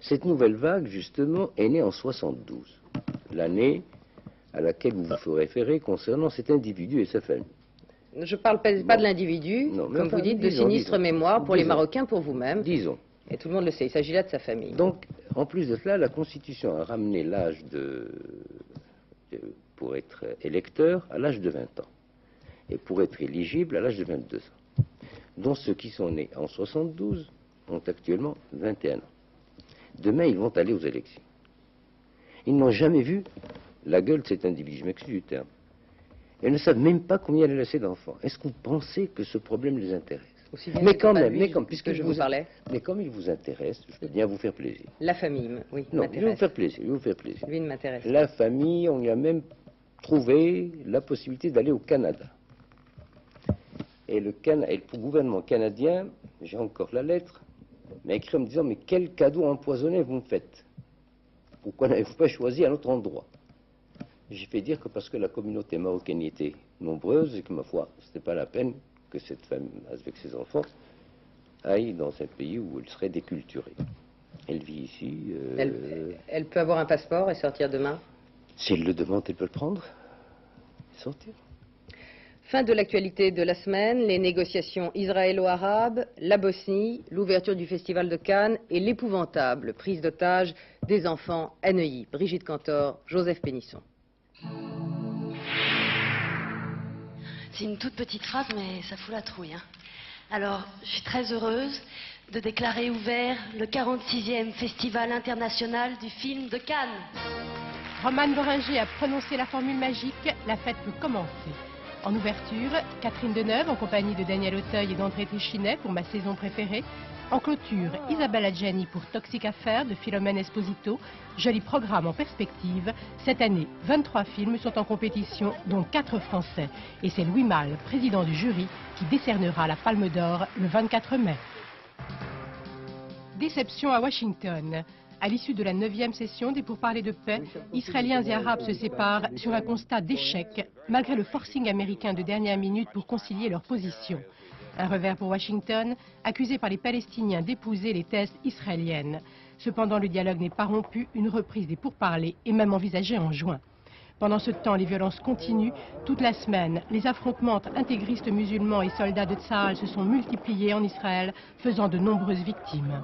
Cette nouvelle vague, justement, est née en 72, l'année à laquelle vous vous référez concernant cet individu et sa famille. Je ne parle pas de l'individu, comme vous dites, de sinistre mémoire pour les Marocains, pour vous-même. Disons. Et tout le monde le sait, il s'agit là de sa famille. Donc, en plus de cela, la Constitution a ramené l'âge pour être électeur à l'âge de 20 ans. Et pour être éligible à l'âge de 22 ans. Dont ceux qui sont nés en 72 ont actuellement 21 ans. Demain, ils vont aller aux élections. Ils n'ont jamais vu la gueule de cet individu, je m'excuse du terme. Ils ne savent même pas combien il a laissé d'enfants. Est-ce que vous pensez que ce problème les intéresse? Mais quand même, puisque je vous parlais. Mais comme il vous intéresse, je peux bien vous faire plaisir. La famille, oui. Non, je vais vous faire plaisir, Lui, il m'intéresse. La famille, on y a même trouvé la possibilité d'aller au Canada. Et le gouvernement canadien, j'ai encore la lettre, m'a écrit en me disant, mais quel cadeau empoisonné vous me faites? Pourquoi n'avez-vous pas choisi un autre endroit? J'ai fait dire que parce que la communauté marocaine était nombreuse et que, ma foi, ce n'était pas la peine que cette femme, avec ses enfants, aille dans un pays où elle serait déculturée. Elle vit ici. Elle peut avoir un passeport et sortir demain? Si elle le demande, elle peut le prendre et sortir. Fin de l'actualité de la semaine, les négociations israélo-arabes, la Bosnie, l'ouverture du Festival de Cannes et l'épouvantable prise d'otage des enfants à Neuilly. Brigitte Cantor, Joseph Pénisson. C'est une toute petite phrase, mais ça fout la trouille. Hein. Alors, je suis très heureuse de déclarer ouvert le 46e Festival international du film de Cannes. Roman Boringer a prononcé la formule magique, la fête peut commencer. En ouverture, Catherine Deneuve en compagnie de Daniel Auteuil et d'André Téchinet pour Ma saison préférée. En clôture, Isabelle Adjani pour Toxic Affair de Philomène Esposito. Joli programme en perspective. Cette année, 23 films sont en compétition, dont 4 français. Et c'est Louis Malle, président du jury, qui décernera la Palme d'Or le 24 mai. Déception à Washington. À l'issue de la 9e session des pourparlers de paix, Israéliens et Arabes se séparent sur un constat d'échec, malgré le forcing américain de dernière minute pour concilier leurs positions. Un revers pour Washington, accusé par les Palestiniens d'épouser les thèses israéliennes. Cependant, le dialogue n'est pas rompu, une reprise des pourparlers est même envisagée en juin. Pendant ce temps, les violences continuent. Toute la semaine, les affrontements entre intégristes musulmans et soldats de Tsahal se sont multipliés en Israël, faisant de nombreuses victimes.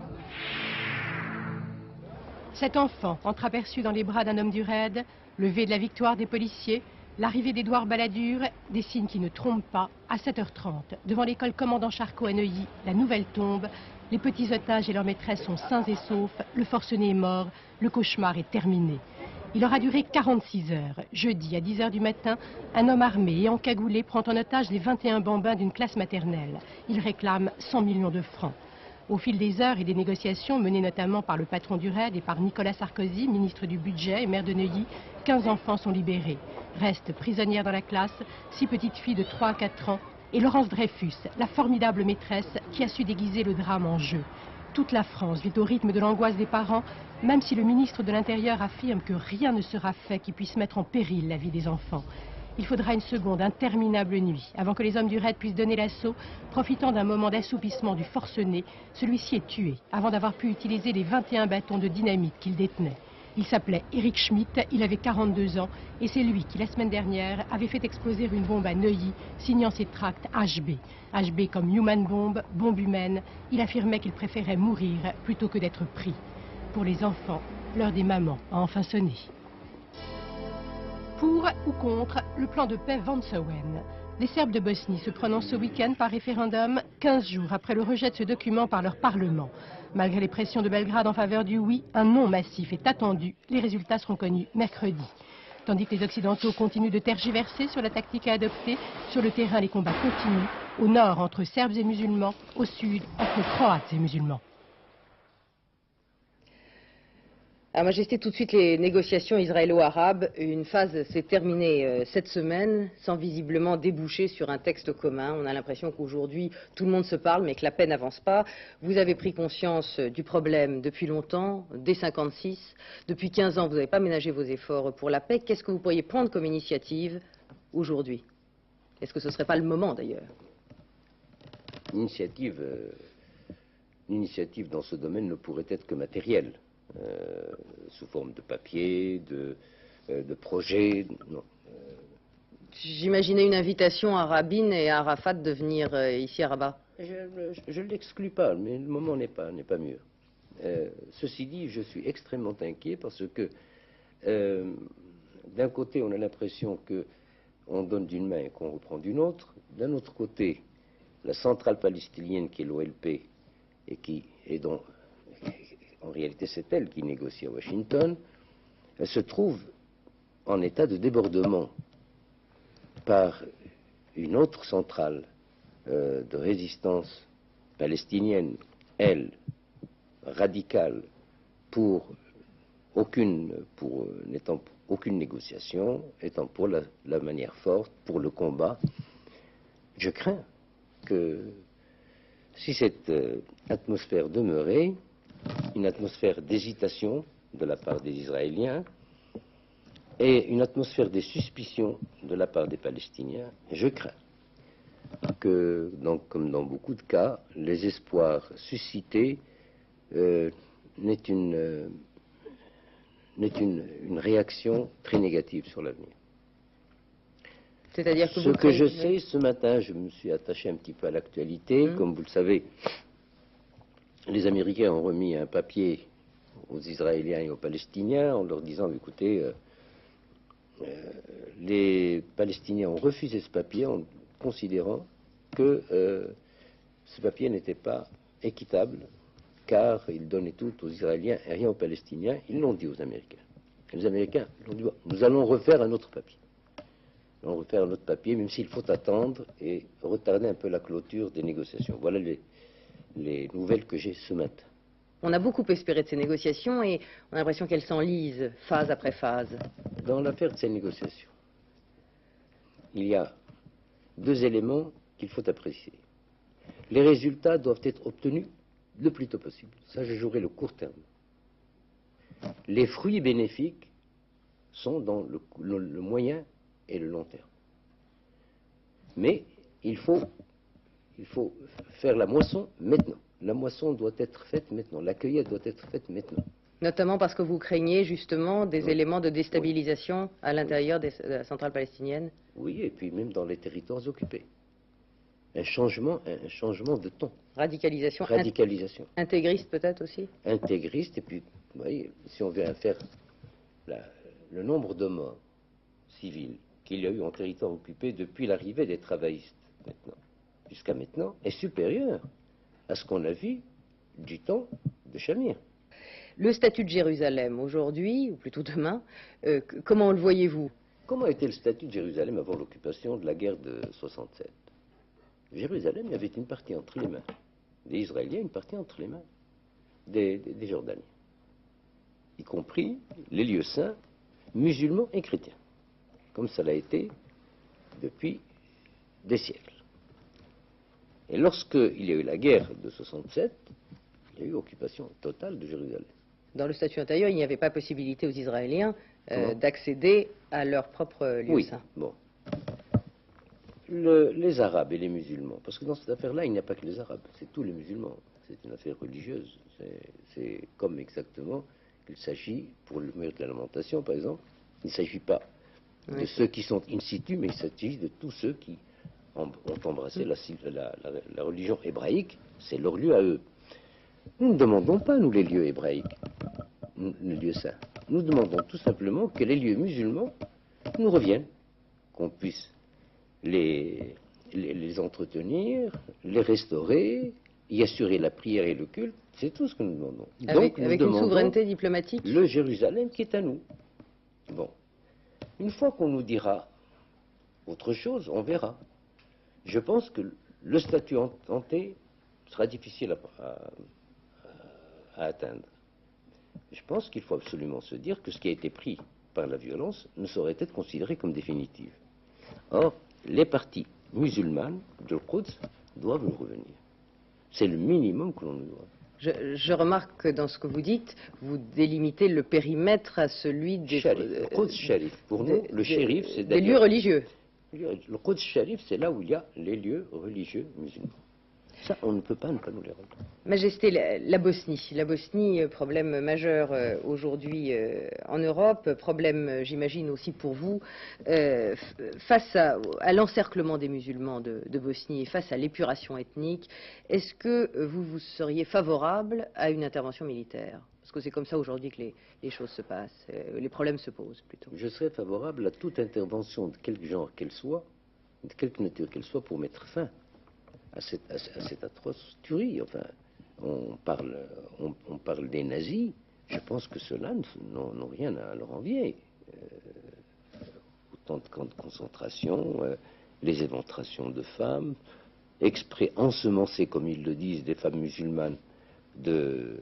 Cet enfant, entreaperçu dans les bras d'un homme du raid, levé de la victoire des policiers, l'arrivée d'Édouard Balladur, des signes qui ne trompent pas, à 7h30. Devant l'école Commandant Charcot à Neuilly, la nouvelle tombe, les petits otages et leurs maîtresses sont sains et saufs, le forcené est mort, le cauchemar est terminé. Il aura duré 46 heures. Jeudi, à 10h du matin, un homme armé et encagoulé prend en otage les 21 bambins d'une classe maternelle. Il réclame 100 millions de francs. Au fil des heures et des négociations menées notamment par le patron du RAID et par Nicolas Sarkozy, ministre du Budget et maire de Neuilly, 15 enfants sont libérés. Restent prisonnières dans la classe 6 petites filles de 3 à 4 ans et Laurence Dreyfus, la formidable maîtresse qui a su déguiser le drame en jeu. Toute la France vit au rythme de l'angoisse des parents, même si le ministre de l'Intérieur affirme que rien ne sera fait qui puisse mettre en péril la vie des enfants. Il faudra une seconde interminable nuit avant que les hommes du RAID puissent donner l'assaut. Profitant d'un moment d'assoupissement du forcené, celui-ci est tué avant d'avoir pu utiliser les 21 bâtons de dynamite qu'il détenait. Il s'appelait Eric Schmitt, il avait 42 ans et c'est lui qui, la semaine dernière, avait fait exploser une bombe à Neuilly, signant ses tracts HB. HB comme Human Bomb, bombe humaine, il affirmait qu'il préférait mourir plutôt que d'être pris. Pour les enfants, l'heure des mamans a enfin sonné. Pour ou contre le plan de paix Vance-Owen. Les Serbes de Bosnie se prononcent ce week-end par référendum, 15 jours après le rejet de ce document par leur Parlement. Malgré les pressions de Belgrade en faveur du oui, un non massif est attendu. Les résultats seront connus mercredi. Tandis que les Occidentaux continuent de tergiverser sur la tactique à adopter, sur le terrain les combats continuent. Au nord entre Serbes et musulmans, au sud entre Croates et musulmans. À Majesté, tout de suite les négociations israélo-arabes. Une phase s'est terminée cette semaine sans visiblement déboucher sur un texte commun. On a l'impression qu'aujourd'hui tout le monde se parle mais que la paix n'avance pas. Vous avez pris conscience du problème depuis longtemps, dès 1956. Depuis 15 ans, vous n'avez pas ménagé vos efforts pour la paix. Qu'est-ce que vous pourriez prendre comme initiative aujourd'hui? Est-ce que ce ne serait pas le moment d'ailleurs? L'initiative dans ce domaine ne pourrait être que matérielle. Sous forme de papier, de projet. Non. J'imaginais une invitation à Rabin et à Arafat de venir ici à Rabat. Je ne l'exclus pas, mais le moment n'est pas mûr. Ceci dit, je suis extrêmement inquiet parce que d'un côté, on a l'impression qu'on donne d'une main et qu'on reprend d'une autre. D'un autre côté, la centrale palestinienne qui est l'OLP et qui est donc... En réalité, c'est elle qui négocie à Washington. Elle se trouve en état de débordement par une autre centrale de résistance palestinienne, elle, radicale, n'étant aucune négociation, étant pour la manière forte, pour le combat. Je crains que si cette atmosphère demeurait, une atmosphère d'hésitation de la part des Israéliens et une atmosphère de suspicion de la part des Palestiniens, je crains que, comme dans beaucoup de cas, les espoirs suscités n'aient une réaction très négative sur l'avenir. C'est-à-dire que ce que je sais, ce matin, je me suis attaché un petit peu à l'actualité. Comme vous le savez, les Américains ont remis un papier aux Israéliens et aux Palestiniens en leur disant, écoutez, les Palestiniens ont refusé ce papier en considérant que ce papier n'était pas équitable, car il donnait tout aux Israéliens et rien aux Palestiniens. Ils l'ont dit aux Américains. Et les Américains l'ont dit, nous allons refaire un autre papier. Nous allons refaire un autre papier, même s'il faut attendre et retarder un peu la clôture des négociations. Voilà les nouvelles que j'ai ce matin. On a beaucoup espéré de ces négociations et on a l'impression qu'elles s'enlisent phase après phase. Dans l'affaire de ces négociations, il y a deux éléments qu'il faut apprécier. Les résultats doivent être obtenus le plus tôt possible. Ça, je jouerai le court terme. Les fruits bénéfiques sont dans le moyen et le long terme. Mais il faut faire la moisson maintenant. La moisson doit être faite maintenant. La cueillette doit être faite maintenant. Notamment parce que vous craignez justement des éléments de déstabilisation à l'intérieur de la centrale palestinienne. Oui, et puis même dans les territoires occupés. Un changement de ton. Radicalisation. Intégriste peut-être aussi. Intégriste, et puis, vous voyez, si on vient faire le nombre de morts civils qu'il y a eu en territoire occupé depuis l'arrivée des travaillistes maintenant, jusqu'à maintenant, est supérieur à ce qu'on a vu du temps de Shamir. Le statut de Jérusalem aujourd'hui, ou plutôt demain, comment le voyez-vous? Comment était le statut de Jérusalem avant l'occupation de la guerre de 67? Jérusalem, il y avait une partie entre les mains des Israéliens, une partie entre les mains des Jordaniens, y compris les lieux saints musulmans et chrétiens, comme ça l'a été depuis des siècles. Et lorsqu'il y a eu la guerre de 67, il y a eu occupation totale de Jérusalem. Dans le statut intérieur, il n'y avait pas possibilité aux Israéliens d'accéder à leur propre lieu saint. Bon. Les Arabes et les musulmans, parce que dans cette affaire-là, il n'y a pas que les Arabes, c'est tous les musulmans. C'est une affaire religieuse. C'est comme exactement qu'il s'agit, pour le mur de la lamentation, par exemple, il ne s'agit pas de ceux qui sont in situ, mais il s'agit de tous ceux qui ont embrassé la religion hébraïque, c'est leur lieu à eux. Nous ne demandons pas, nous, les lieux hébraïques, les lieux saints. Nous demandons tout simplement que les lieux musulmans nous reviennent, qu'on puisse les entretenir, les restaurer, y assurer la prière et le culte. C'est tout ce que nous demandons. Avec une souveraineté diplomatique. Le Jérusalem qui est à nous. Bon. Une fois qu'on nous dira autre chose, on verra. Je pense que le statut hanté sera difficile à atteindre. Je pense qu'il faut absolument se dire que ce qui a été pris par la violence ne saurait être considéré comme définitif. Or, les parties musulmanes de Quds doivent nous revenir. C'est le minimum que l'on nous doit. Je remarque que dans ce que vous dites, vous délimitez le périmètre à celui des... Quds Sharif. Pour nous, le shérif, c'est des lieux religieux. Le Quds Sharif, c'est là où il y a les lieux religieux musulmans. Ça, on ne peut pas ne pas nous les rendre. Majesté, la Bosnie. La Bosnie, problème majeur aujourd'hui en Europe, problème, j'imagine, aussi pour vous, face à l'encerclement des musulmans de Bosnie et face à l'épuration ethnique. Est-ce que vous seriez favorable à une intervention militaire? Parce que c'est comme ça aujourd'hui que les choses se passent, les problèmes se posent plutôt. Je serais favorable à toute intervention de quelque genre qu'elle soit, de quelque nature qu'elle soit, pour mettre fin à cette atroce tuerie. Enfin, on parle des nazis. Je pense que ceux-là n'ont rien à leur envier. Autant de camps de concentration, les éventrations de femmes, exprès ensemencer, comme ils le disent, des femmes musulmanes de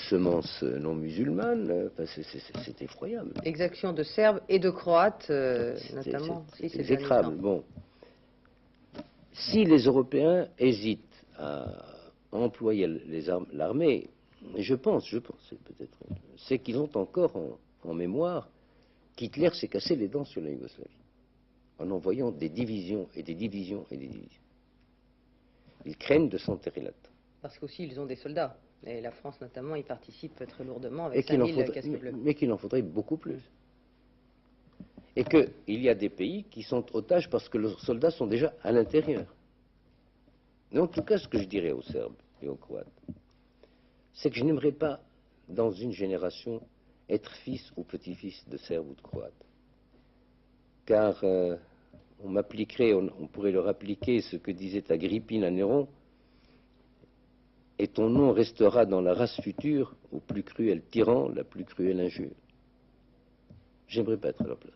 semences non musulmanes. Enfin, c'est effroyable. Exactions de Serbes et de Croates, notamment. C'est exécrable. Bon. Si les Européens hésitent à employer l'armée, je pense, c'est qu'ils ont encore en mémoire qu'Hitler s'est cassé les dents sur la Yougoslavie, en envoyant des divisions et des divisions et des divisions. Ils craignent de s'enterrer là-dedans. Parce qu'aussi, ils ont des soldats. Et la France, notamment, y participe très lourdement avec 5000 casques bleus. Mais qu'il en faudrait beaucoup plus. Et qu'il y a des pays qui sont otages parce que leurs soldats sont déjà à l'intérieur. Mais en tout cas, ce que je dirais aux Serbes et aux Croates, c'est que je n'aimerais pas, dans une génération, être fils ou petit-fils de Serbes ou de Croates. Car on pourrait leur appliquer ce que disait Agrippine à Néron, et ton nom restera dans la race future au plus cruel tyran, la plus cruelle injure. J'aimerais pas être à leur place.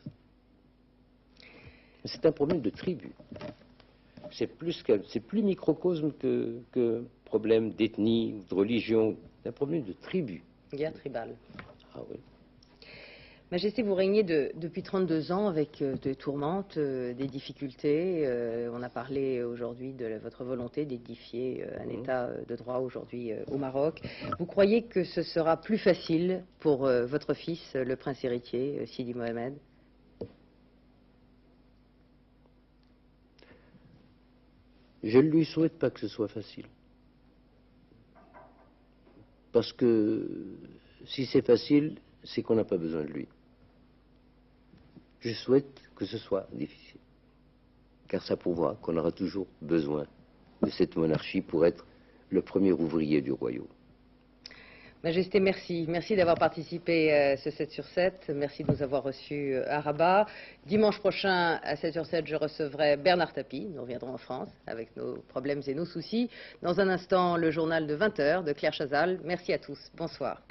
C'est un problème de tribu. C'est plus microcosme que problème d'ethnie, de religion. C'est un problème de tribu. Guerre tribale. Ah oui. Majesté, vous régnez depuis 32 ans avec des tourmentes, des difficultés. On a parlé aujourd'hui de votre volonté d'édifier un État de droit aujourd'hui au Maroc. Vous croyez que ce sera plus facile pour votre fils, le prince héritier, Sidi Mohamed? Je ne lui souhaite pas que ce soit facile. Parce que si c'est facile, c'est qu'on n'a pas besoin de lui. Je souhaite que ce soit difficile. Car ça prouvera qu'on aura toujours besoin de cette monarchie pour être le premier ouvrier du royaume. Majesté, merci. Merci d'avoir participé à ce 7 sur 7. Merci de nous avoir reçus à Rabat. Dimanche prochain, à 7 sur 7, je recevrai Bernard Tapie. Nous reviendrons en France avec nos problèmes et nos soucis. Dans un instant, le journal de 20 h de Claire Chazal. Merci à tous. Bonsoir.